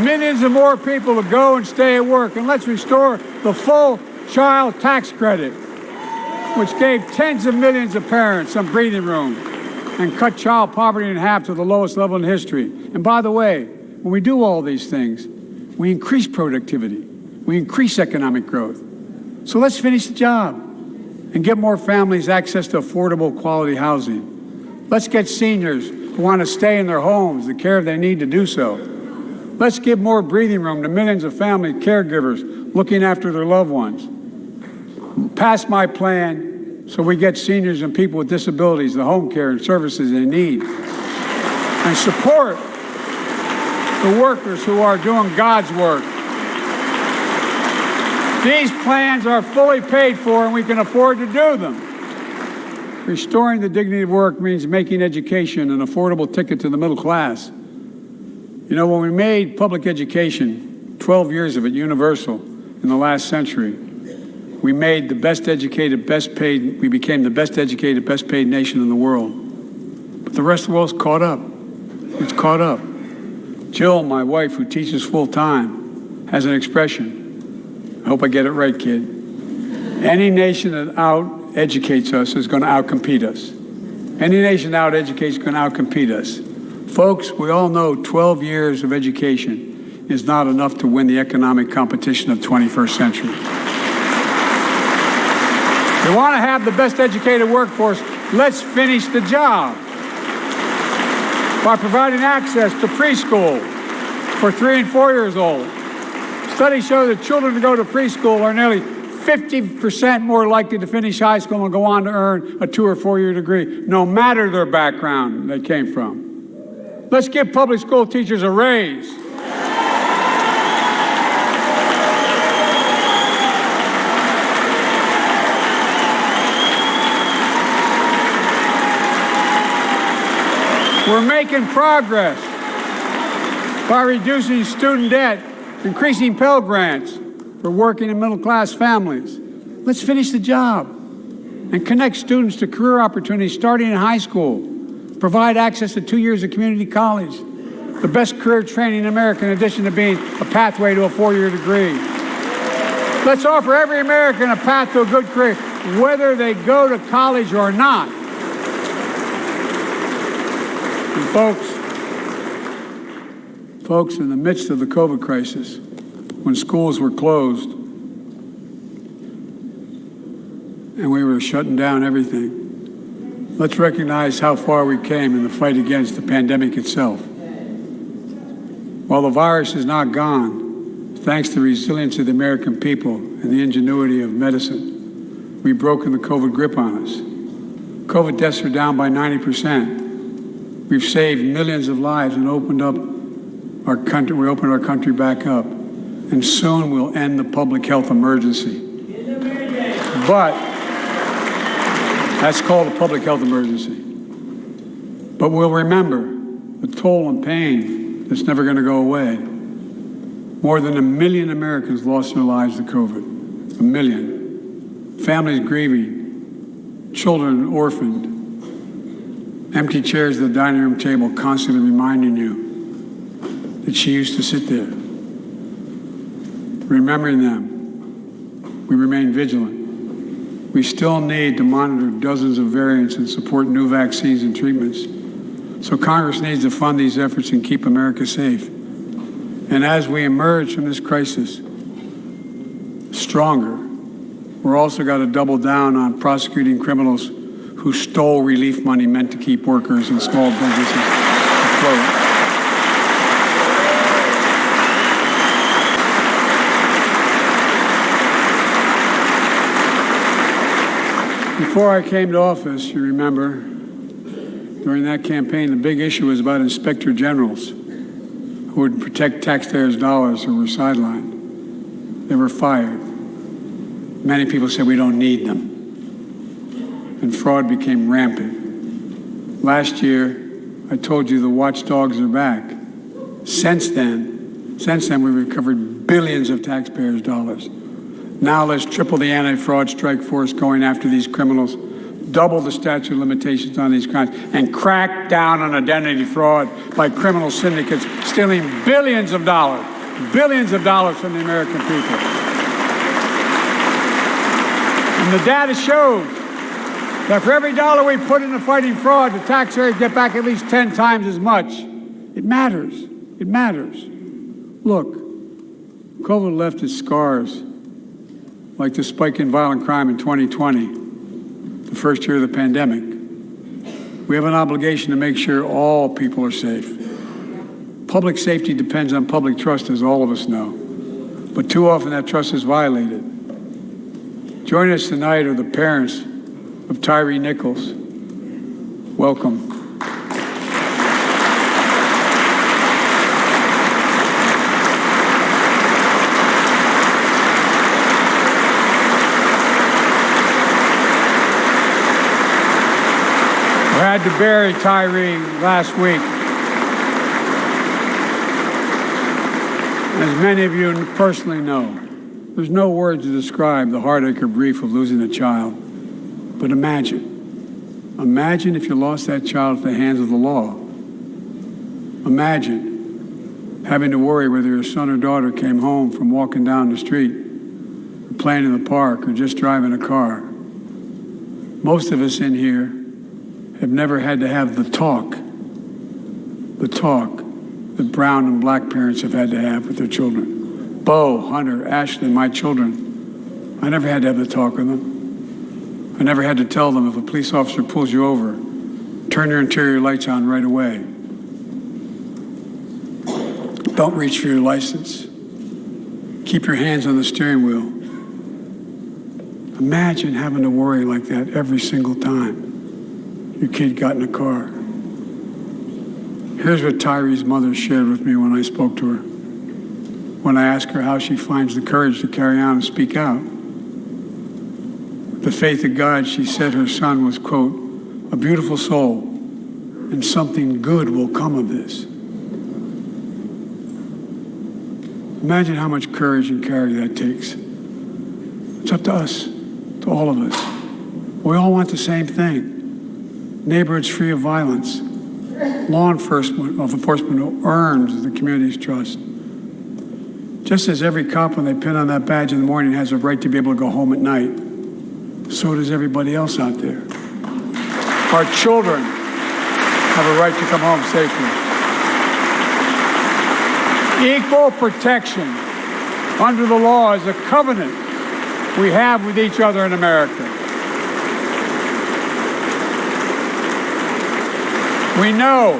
millions of more people to go and stay at work. And let's restore the full child tax credit, which gave tens of millions of parents some breathing room and cut child poverty in half to the lowest level in history. And by the way, when we do all these things, we increase productivity, we increase economic growth. So let's finish the job and get more families access to affordable, quality housing. Let's get seniors who want to stay in their homes the care they need to do so. Let's give more breathing room to millions of family caregivers looking after their loved ones. Pass my plan so we get seniors and people with disabilities the home care and services they need. And support the workers who are doing God's work. These plans are fully paid for and we can afford to do them. Restoring the dignity of work means making education an affordable ticket to the middle class. You know, when we made public education, 12 years of it, universal in the last century, we made the best educated, best paid, we became the best educated, best paid nation in the world. But the rest of the world's caught up. It's caught up. Jill, my wife, who teaches full time, has an expression. I hope I get it right, kid. Any nation that out-educates us is going to out-compete us. Any nation that out-educates is going to out-compete us. Folks, we all know 12 years of education is not enough to win the economic competition of the 21st century. We want to have the best educated workforce. Let's finish the job by providing access to preschool for 3 and 4 years old. Studies show that children who go to preschool are nearly 50% more likely to finish high school and go on to earn a 2 or 4 year degree, no matter their background they came from. Let's give public school teachers a raise. We're making progress by reducing student debt, increasing Pell Grants for working and middle-class families. Let's finish the job and connect students to career opportunities starting in high school. Provide access to 2 years of community college, the best career training in America, in addition to being a pathway to a 4-year degree. Let's offer every American a path to a good career, whether they go to college or not. And folks, in the midst of the COVID crisis, when schools were closed and we were shutting down everything, let's recognize how far we came in the fight against the pandemic itself. While the virus is not gone, thanks to the resilience of the American people and the ingenuity of medicine, we've broken the COVID grip on us. COVID deaths are down by 90%. We've saved millions of lives and opened up our country. We opened our country back up. And soon we'll end the public health emergency. But that's called a public health emergency. But we'll remember the toll and pain that's never going to go away. More than 1 million Americans lost their lives to COVID. 1 million. Families grieving. children orphaned, empty chairs at the dining room table constantly reminding you that she used to sit there. Remembering them, we remain vigilant. We still need to monitor dozens of variants and support new vaccines and treatments. So Congress needs to fund these efforts and keep America safe. And as we emerge from this crisis stronger, we're also got to double down on prosecuting criminals who stole relief money meant to keep workers and small businesses afloat. Before I came to office, you remember, during that campaign, the big issue was about inspector generals who would protect taxpayers' dollars who were sidelined. They were fired. Many people said we don't need them. And fraud became rampant. Last year, I told you the watchdogs are back. Since then, we've recovered billions of taxpayers' dollars. Now let's triple the anti-fraud strike force going after these criminals, double the statute of limitations on these crimes, and crack down on identity fraud by criminal syndicates stealing billions of dollars from the American people. And the data shows that for every dollar we put into fighting fraud, the taxpayers get back at least 10 times as much. It matters. It matters. Look, COVID left its scars, like the spike in violent crime in 2020, the first year of the pandemic. We have an obligation to make sure all people are safe. Public safety depends on public trust, as all of us know. But too often that trust is violated. Joining us tonight are the parents of Tyree Nichols. Welcome. We had to bury Tyree last week. As many of you personally know, there's no words to describe the heartache or grief of losing a child. But imagine if you lost that child at the hands of the law. Imagine having to worry whether your son or daughter came home from walking down the street, or playing in the park, or just driving a car. Most of us in here have never had to have the talk that brown and black parents have had to have with their children. Bo, Hunter, Ashley, my children, I never had to have the talk with them. I never had to tell them if a police officer pulls you over, turn your interior lights on right away. Don't reach for your license. Keep your hands on the steering wheel. Imagine having to worry like that every single time your kid got in a car. Here's what Tyree's mother shared with me when I spoke to her. When I asked her how she finds the courage to carry on and speak out. With the faith of God, she said her son was, quote, a beautiful soul, and something good will come of this. Imagine how much courage and carry that takes. It's up to us, to all of us. We all want the same thing. Neighborhoods free of violence. Law enforcement who earns the community's trust. Just as every cop, when they pin on that badge in the morning, has a right to be able to go home at night, so does everybody else out there. Our children have a right to come home safely. Equal protection under the law is a covenant we have with each other in America. We know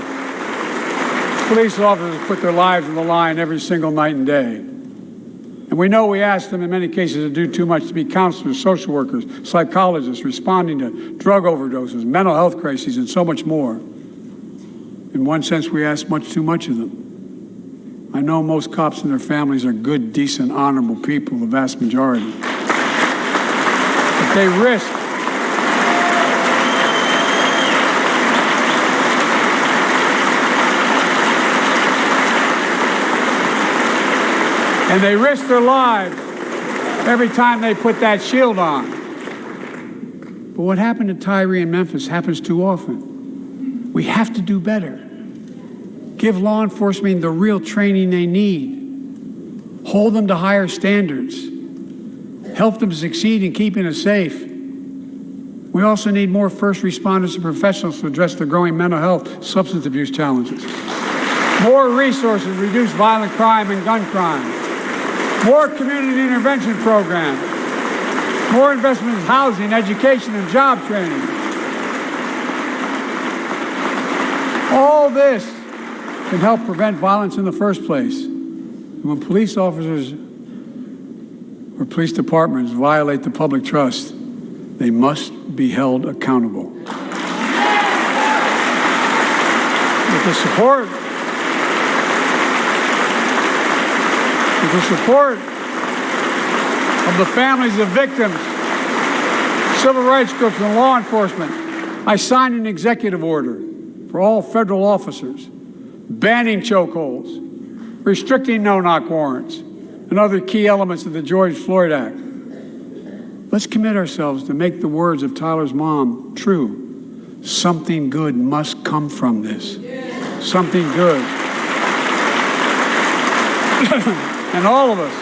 police officers put their lives on the line every single night and day. And we know we ask them in many cases to do too much, to be counselors, social workers, psychologists, responding to drug overdoses, mental health crises, and so much more. In one sense, we ask much too much of them. I know most cops and their families are good, decent, honorable people, the vast majority. But they risk their lives every time they put that shield on. But what happened to Tyree in Memphis happens too often. We have to do better. Give law enforcement the real training they need. Hold them to higher standards. Help them succeed in keeping us safe. We also need more first responders and professionals to address the growing mental health, substance abuse challenges. More resources to reduce violent crime and gun crime. More community intervention programs. More investment in housing, education, and job training. All this can help prevent violence in the first place. And when police officers or police departments violate the public trust, they must be held accountable. With the support of the families of victims, civil rights groups, and law enforcement, I signed an executive order for all federal officers banning chokeholds, restricting no-knock warrants, and other key elements of the George Floyd Act. Let's commit ourselves to make the words of Tyler's mom true. Something good must come from this. Something good. And all of us,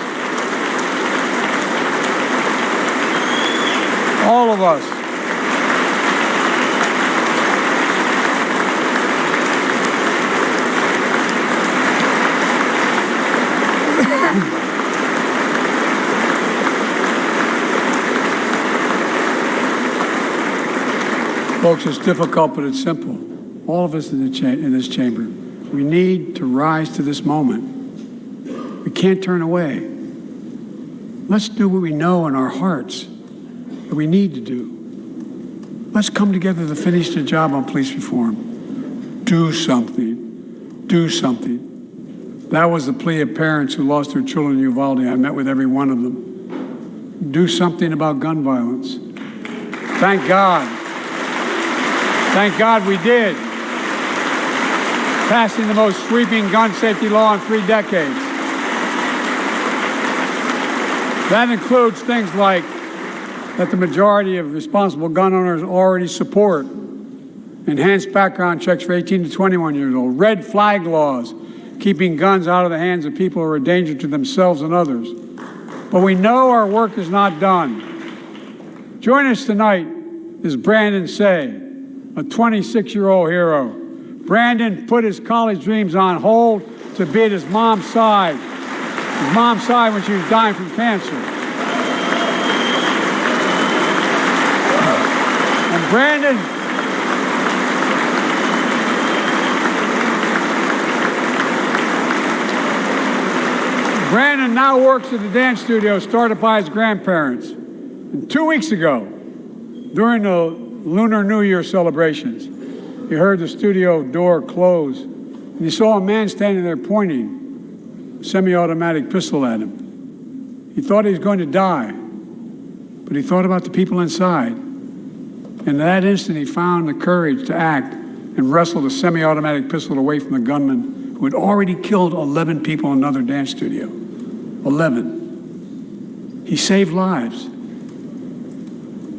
folks, it's difficult, but it's simple. All of us in this chamber, we need to rise to this moment. We can't turn away. Let's do what we know in our hearts that we need to do. Let's come together to finish the job on police reform. Do something. Do something. That was the plea of parents who lost their children in Uvalde. I met with every one of them. Do something about gun violence. Thank God. Thank God we did. Passing the most sweeping gun safety law in 3 decades. That includes things like that the majority of responsible gun owners already support. Enhanced background checks for 18 to 21 years old. Red flag laws, keeping guns out of the hands of people who are a danger to themselves and others. But we know our work is not done. Joining us tonight is Brandon Say, a 26-year-old hero. Brandon put his college dreams on hold to be at his mom's side. His mom's side when she was dying from cancer. And Brandon now works at the dance studio started by his grandparents. And 2 weeks ago, during the Lunar New Year celebrations, he heard the studio door close, and he saw a man standing there pointing a semi-automatic pistol at him. He thought he was going to die, but he thought about the people inside. And in that instant, he found the courage to act and wrestle the semi-automatic pistol away from the gunman who had already killed 11 people in another dance studio. 11. He saved lives.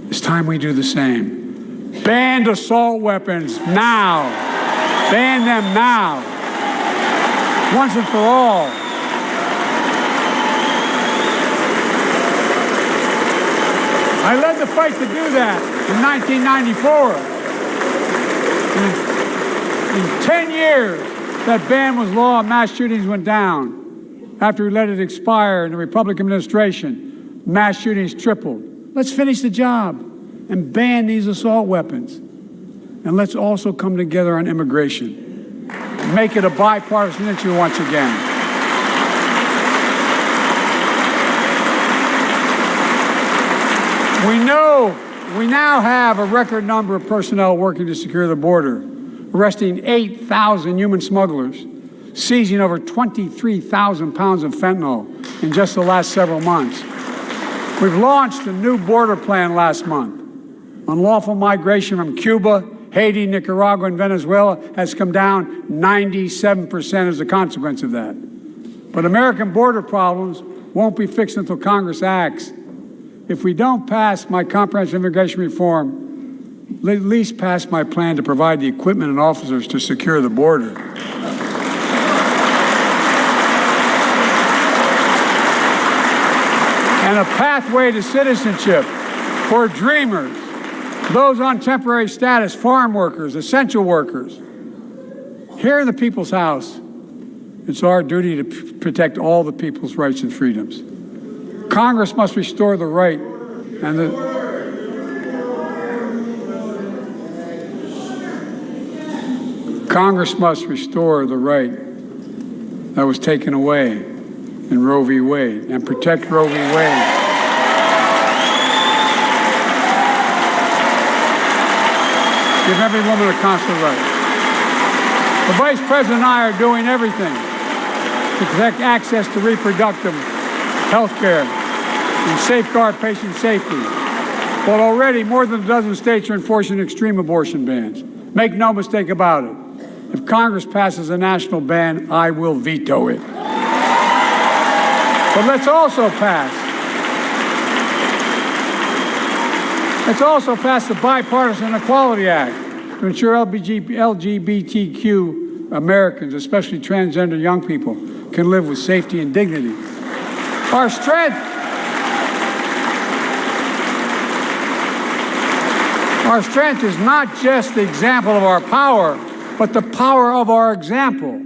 It's time we do the same. Ban assault weapons now. Ban them now. Once and for all. I led the fight to do that in 1994. In 10 years, that ban was law and mass shootings went down. After we let it expire in the Republican administration, mass shootings tripled. Let's finish the job and ban these assault weapons. And let's also come together on immigration. Make it a bipartisan issue once again. We now have a record number of personnel working to secure the border, arresting 8,000 human smugglers, seizing over 23,000 pounds of fentanyl in just the last several months. We've launched a new border plan last month. Unlawful migration from Cuba, Haiti, Nicaragua, and Venezuela has come down 97% as a consequence of that. But American border problems won't be fixed until Congress acts. if we don't pass my comprehensive immigration reform, at least pass my plan to provide the equipment and officers to secure the border. And a pathway to citizenship for dreamers, those on temporary status, farm workers, essential workers. Here in the People's House, it's our duty to protect all the people's rights and freedoms. Congress must restore the right and Congress must restore the right that was taken away in Roe v. Wade and protect Roe v. Wade. Give every woman a constitutional right. The Vice President and I are doing everything to protect access to reproductive health care and safeguard patient safety. But already more than a dozen states are enforcing extreme abortion bans. Make no mistake about it. If Congress passes a national ban, I will veto it. But let's also pass the Bipartisan Equality Act to ensure LGBTQ Americans, especially transgender young people, can live with safety and dignity. Our strength is not just the example of our power, but the power of our example.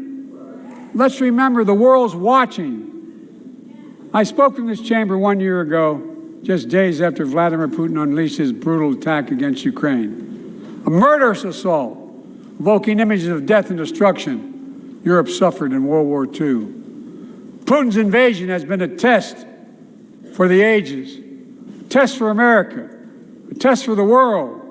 Let's remember the world's watching. I spoke in this chamber 1 year ago, just days after Vladimir Putin unleashed his brutal attack against Ukraine. A murderous assault, evoking images of death and destruction Europe suffered in World War II. Putin's invasion has been a test for the ages, a test for America, a test for the world.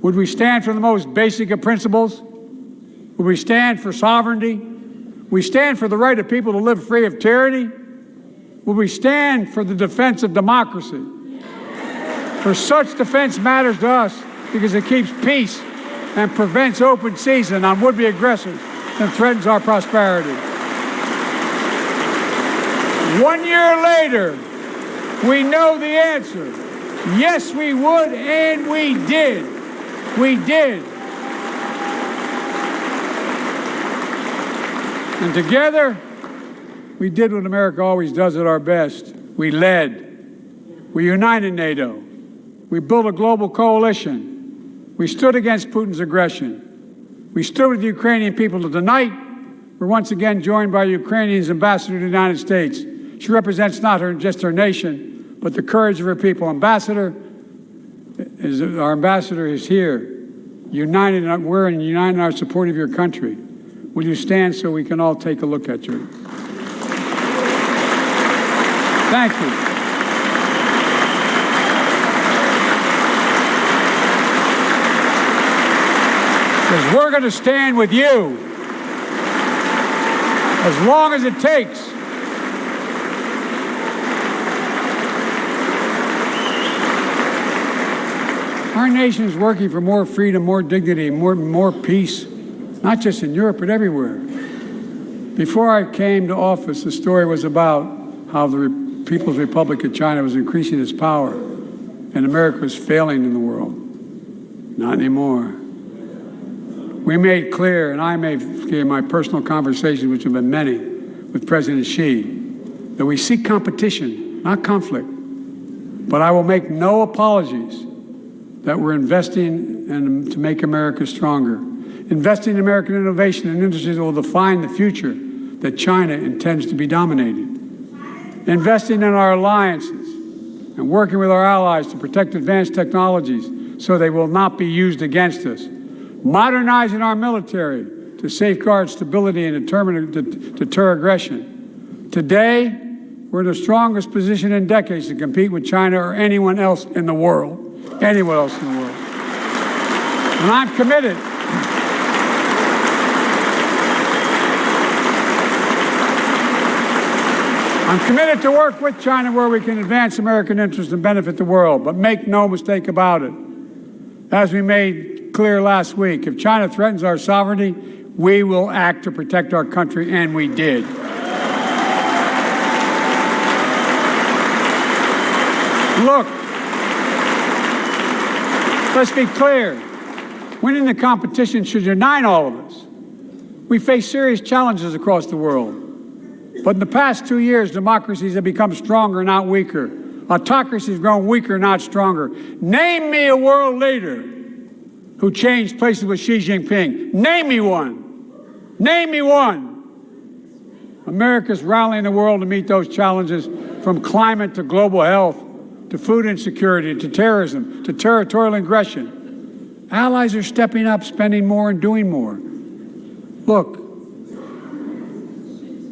Would we stand for the most basic of principles? Would we stand for sovereignty? Would we stand for the right of people to live free of tyranny? Would we stand for the defense of democracy? For such defense matters to us because it keeps peace and prevents open season on would-be aggressors and threatens our prosperity. 1 year later, we know the answer. Yes, we would, and we did. We did. And together, we did what America always does at our best. We led. We united NATO. We built a global coalition. We stood against Putin's aggression. We stood with the Ukrainian people. Tonight, we're once again joined by Ukrainian's ambassador to the United States. She represents not just her nation, but the courage of her people. Our ambassador is here, united. We're united in our support of your country. Will you stand so we can all take a look at you? Thank you. Because we're going to stand with you as long as it takes. Our nation is working for more freedom, more dignity, more peace, not just in Europe, but everywhere. Before I came to office, the story was about how the People's Republic of China was increasing its power and America was failing in the world. Not anymore. We made clear, and I made clear in my personal conversations, which have been many, with President Xi, that we seek competition, not conflict. But I will make no apologies that we're investing to make America stronger, investing in American innovation and industries that will define the future that China intends to be dominating, investing in our alliances and working with our allies to protect advanced technologies so they will not be used against us, modernizing our military to safeguard stability and deter aggression. Today, we're in the strongest position in decades to compete with China or anyone else in the world. Anyone else in the world. And I'm committed. I'm committed to work with China where we can advance American interests and benefit the world. But make no mistake about it. As we made clear last week, if China threatens our sovereignty, we will act to protect our country, and we did. look, let's be clear. Winning the competition should unite all of us. We face serious challenges across the world. But in the past 2 years, democracies have become stronger, not weaker. Autocracies have grown weaker, not stronger. Name me a world leader who changed places with Xi Jinping. Name me one. Name me one. America's rallying the world to meet those challenges, from climate to global health, to food insecurity, to terrorism, to territorial aggression. Allies are stepping up, spending more and doing more. Look,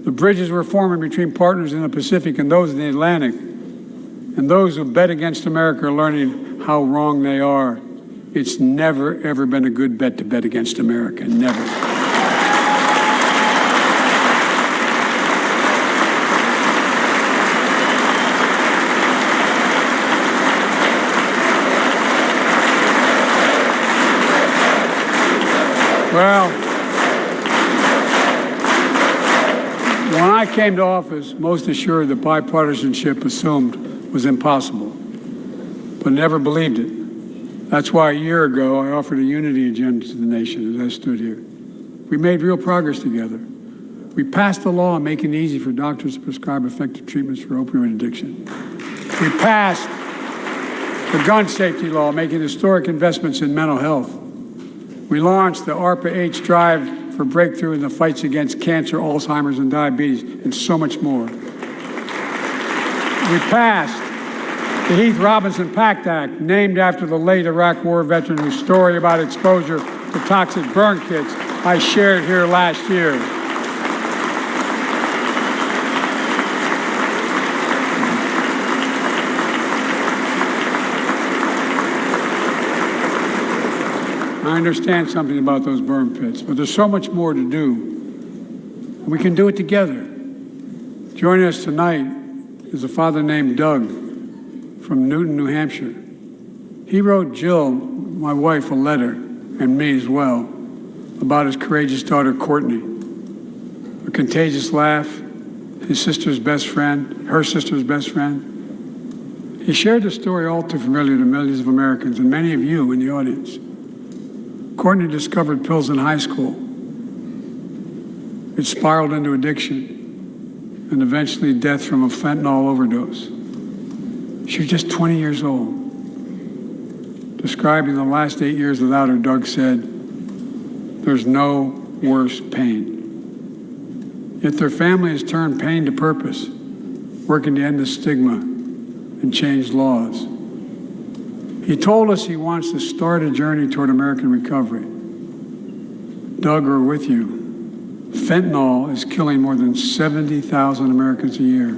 the bridges we're forming between partners in the Pacific and those in the Atlantic, and those who bet against America are learning how wrong they are. It's never, ever been a good bet to bet against America. Never. Well, when I came to office, most assured that bipartisanship assumed was impossible, but never believed it. That's why a year ago I offered a unity agenda to the nation as I stood here. We made real progress together. We passed a law making it easy for doctors to prescribe effective treatments for opioid addiction. We passed the gun safety law, making historic investments in mental health. We launched the ARPA-H drive for breakthrough in the fights against cancer, Alzheimer's, and diabetes, and so much more. We passed the Heath Robinson PACT Act, named after the late Iraq War veteran whose story about exposure to toxic burn kits I shared here last year. I understand something about those burn pits, but there's so much more to do. We can do it together. Joining us tonight is a father named Doug from Newton, New Hampshire. He wrote Jill, my wife, a letter, and me as well, about his courageous daughter, Courtney. A contagious laugh, his sister's best friend, her sister's best friend. He shared a story all too familiar to millions of Americans and many of you in the audience. Courtney discovered pills in high school. It spiraled into addiction and eventually death from a fentanyl overdose. She was just 20 years old. Describing the last 8 years without her, Doug said, "There's no worse pain." Yet their family has turned pain to purpose, working to end the stigma and change laws. He told us he wants to start a journey toward American recovery. Doug, we're with you. Fentanyl is killing more than 70,000 Americans a year.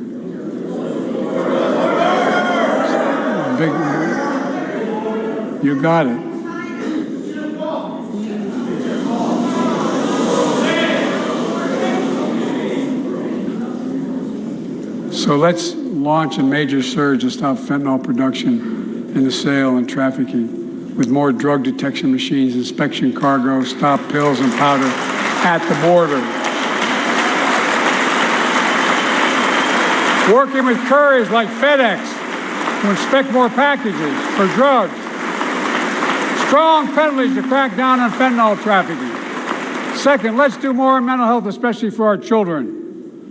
You got it. So let's launch a major surge to stop fentanyl production and the sale and trafficking with more drug detection machines, inspection cargo, stop pills and powder at the border. Working with couriers like FedEx to inspect more packages for drugs. Strong penalties to crack down on fentanyl trafficking. Second, let's do more on mental health, especially for our children.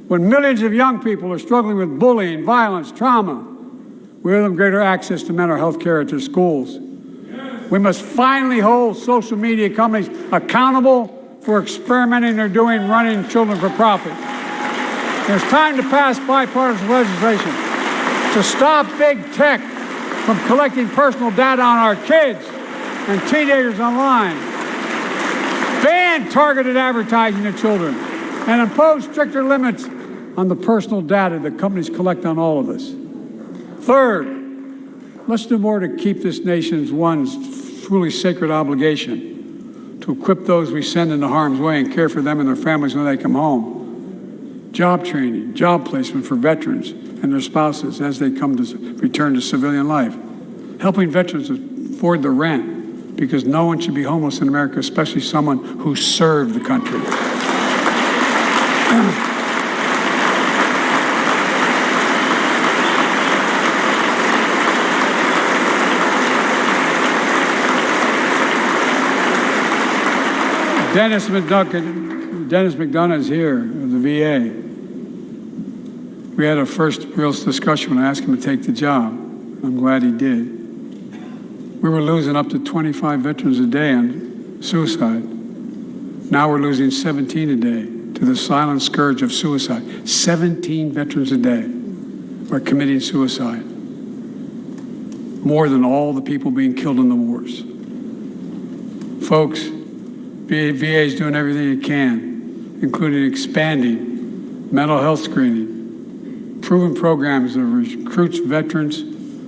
When millions of young people are struggling with bullying, violence, trauma, we owe them greater access to mental health care at their schools. We must finally hold social media companies accountable for experimenting they're doing running children for profit. It's time to pass bipartisan legislation to stop big tech from collecting personal data on our kids and teenagers online, ban targeted advertising to children, and impose stricter limits on the personal data that companies collect on all of us. Third, let's do more to keep this nation's one truly sacred obligation to equip those we send into harm's way and care for them and their families when they come home. Job training, job placement for veterans and their spouses as they come to return to civilian life. Helping veterans afford the rent, because no one should be homeless in America, especially someone who served the country. Dennis McDonough is here of the VA. We had a first real discussion when I asked him to take the job. I'm glad he did. We were losing up to 25 veterans a day on suicide. Now we're losing 17 a day to the silent scourge of suicide. 17 veterans a day are committing suicide. More than all the people being killed in the wars. Folks, VA is doing everything it can, including expanding mental health screening, proven programs that recruits veterans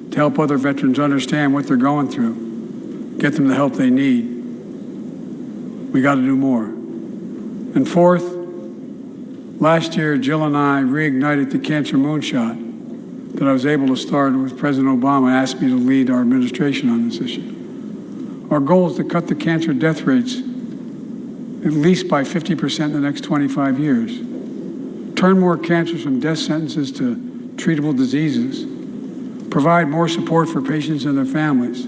to help other veterans understand what they're going through, get them the help they need. We got to do more. And fourth, last year, Jill and I reignited the cancer moonshot that I was able to start with President Obama asked me to lead our administration on this issue. Our goal is to cut the cancer death rates at least by 50% in the next 25 years. Turn more cancers from death sentences to treatable diseases. Provide more support for patients and their families.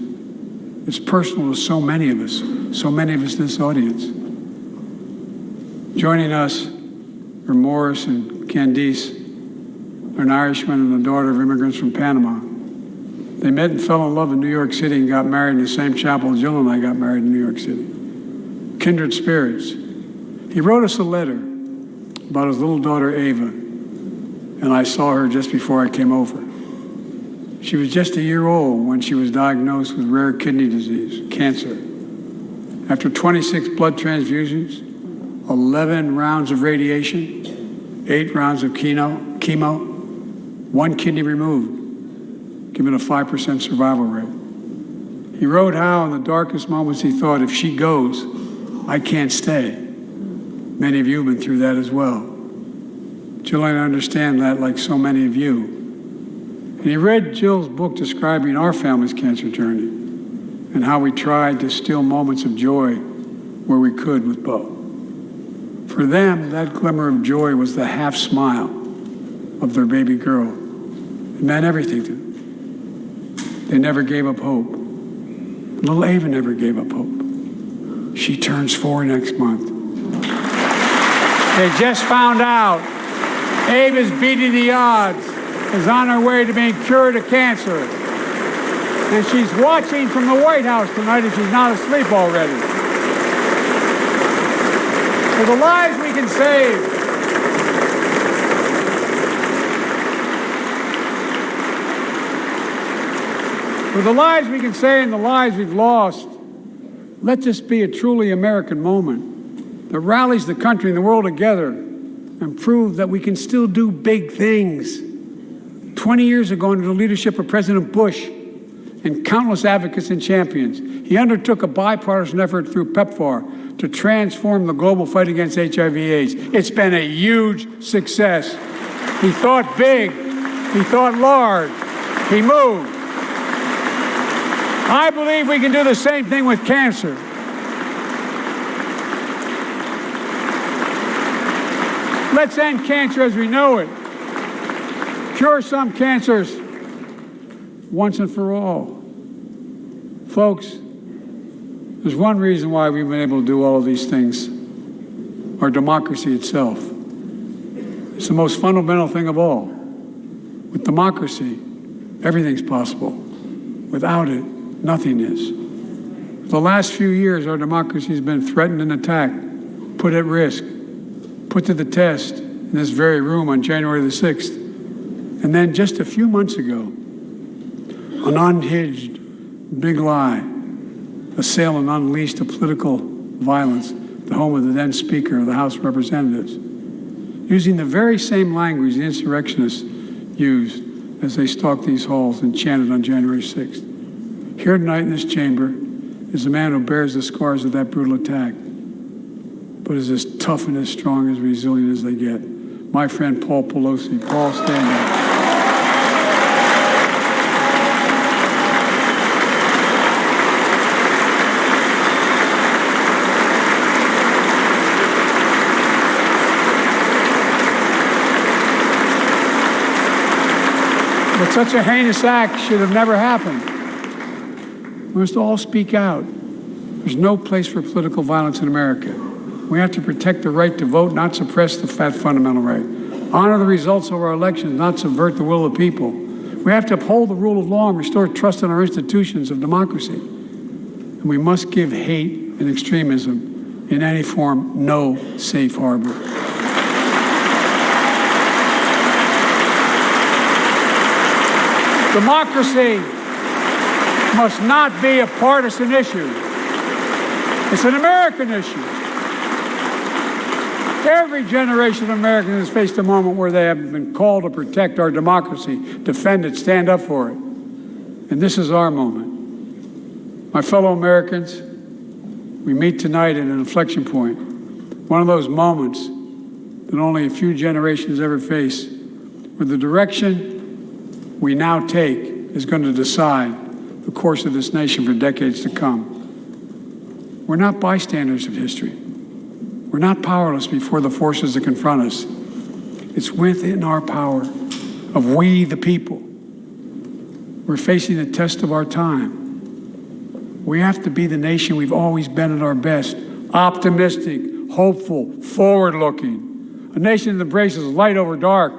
It's personal to so many of us in this audience. Joining us are Morris and Candice, an Irishman and the daughter of immigrants from Panama. They met and fell in love in New York City and got married in the same chapel Jill and I got married in New York City. Kindred spirits. He wrote us a letter about his little daughter, Ava, and I saw her just before I came over. She was just a year old when she was diagnosed with rare kidney disease, cancer. After 26 blood transfusions, 11 rounds of radiation, 8 rounds of chemo, 1 kidney removed, giving a 5% survival rate. He wrote how in the darkest moments he thought, if she goes, I can't stay. Many of you have been through that as well. Jill and I understand that like so many of you. And he read Jill's book describing our family's cancer journey and how we tried to steal moments of joy where we could with Bo. For them, that glimmer of joy was the half smile of their baby girl. It meant everything to them. They never gave up hope. Little Ava never gave up hope. She turns 4 next month. They just found out Ava's beating the odds, is on her way to being cured of cancer. And she's watching from the White House tonight if she's not asleep already. For the lives we can save. For the lives we can save and the lives we've lost, let this be a truly American moment that rallies the country and the world together and proves that we can still do big things. 20 years ago, under the leadership of President Bush and countless advocates and champions, he undertook a bipartisan effort through PEPFAR to transform the global fight against HIV/AIDS. It's been a huge success. He thought big. He thought large. He moved. I believe we can do the same thing with cancer. Let's end cancer as we know it. Cure some cancers once and for all. Folks, there's one reason why we've been able to do all of these things. Our democracy itself. It's the most fundamental thing of all. With democracy, everything's possible. Without it, nothing is. For the last few years, our democracy has been threatened and attacked, put at risk, put to the test in this very room on January the 6th. And then just a few months ago, an unhinged big lie assailed and unleashed a political violence, the home of the then Speaker of the House of Representatives, using the very same language the insurrectionists used as they stalked these halls and chanted on January 6th. Here tonight in this chamber is a man who bears the scars of that brutal attack, but is as tough and as strong, as resilient as they get. My friend Paul Pelosi. Paul, stand up. But such a heinous act should have never happened. We must all speak out. There's no place for political violence in America. We have to protect the right to vote, not suppress that fundamental right. Honor the results of our elections, not subvert the will of the people. We have to uphold the rule of law and restore trust in our institutions of democracy. And we must give hate and extremism in any form no safe harbor. Democracy must not be a partisan issue. It's an American issue. Every generation of Americans has faced a moment where they have been called to protect our democracy, defend it, stand up for it. And this is our moment. My fellow Americans, we meet tonight at an inflection point, one of those moments that only a few generations ever face, where the direction we now take is going to decide the course of this nation for decades to come. We're not bystanders of history. We're not powerless before the forces that confront us. It's within our power of we, the people. We're facing the test of our time. We have to be the nation we've always been at our best, optimistic, hopeful, forward-looking, a nation that embraces light over dark,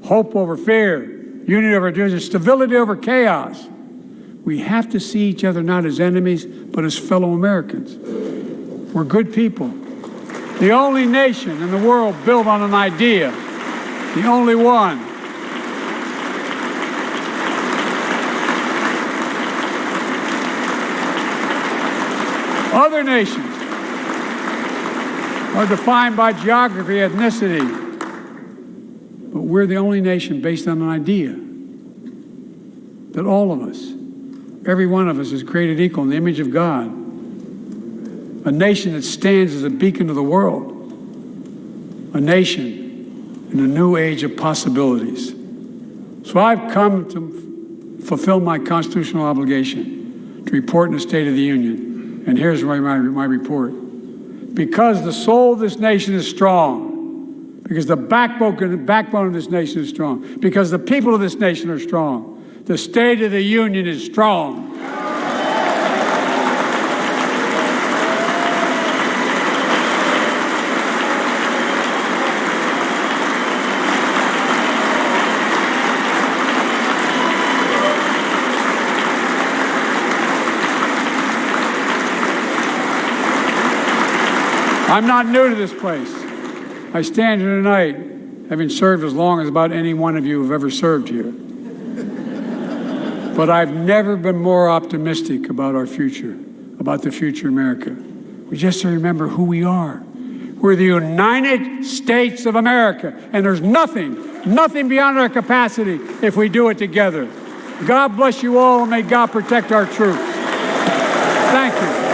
hope over fear, unity over division, stability over chaos. We have to see each other not as enemies, but as fellow Americans. We're good people. The only nation in the world built on an idea, the only one. Other nations are defined by geography, ethnicity, but we're the only nation based on an idea that all of us, every one of us, is created equal in the image of God. A nation that stands as a beacon to the world. A nation in a new age of possibilities. So I've come to fulfill my constitutional obligation to report in the State of the Union. And here's my report. Because the soul of this nation is strong, because the backbone of this nation is strong, because the people of this nation are strong, the State of the Union is strong. I'm not new to this place. I stand here tonight having served as long as about any one of you have ever served here. But I've never been more optimistic about our future, about the future of America. We just have to remember who we are. We're the United States of America, and there's nothing beyond our capacity if we do it together. God bless you all, and may God protect our troops. Thank you.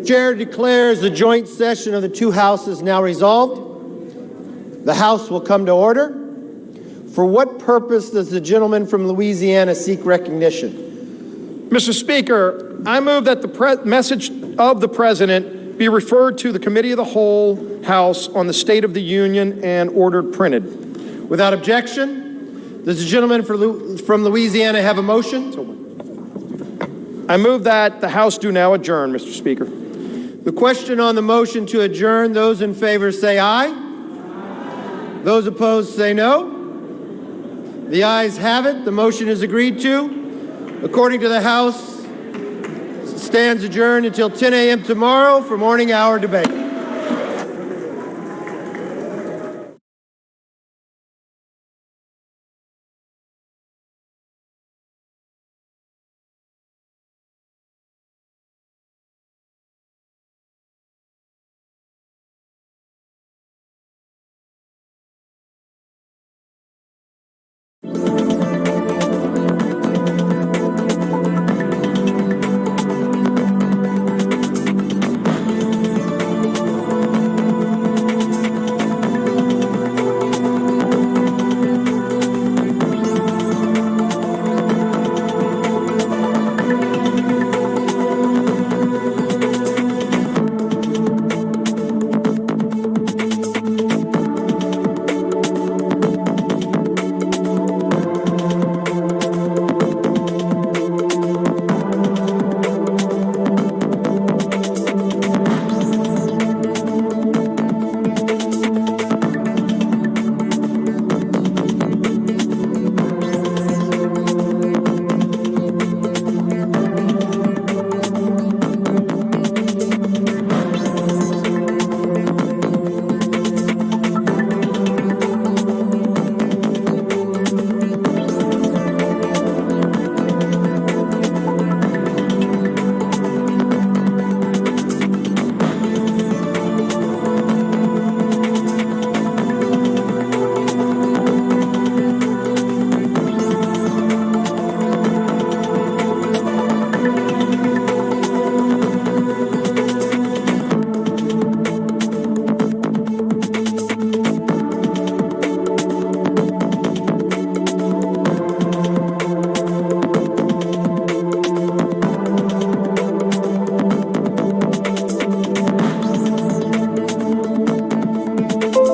Chair declares the joint session of the two houses now resolved. The House will come to order. For what purpose does the gentleman from Louisiana seek recognition? Mr. Speaker, I move that the message of the President be referred to the Committee of the Whole House on the State of the Union and ordered printed. Without objection, does the gentleman from Louisiana have a motion? I move that the House do now adjourn, Mr. Speaker. The question on the motion to adjourn, those in favor say aye. Those opposed say no. The ayes have it. The motion is agreed to. According to the House, stands adjourned until 10 a.m. tomorrow for morning hour debate.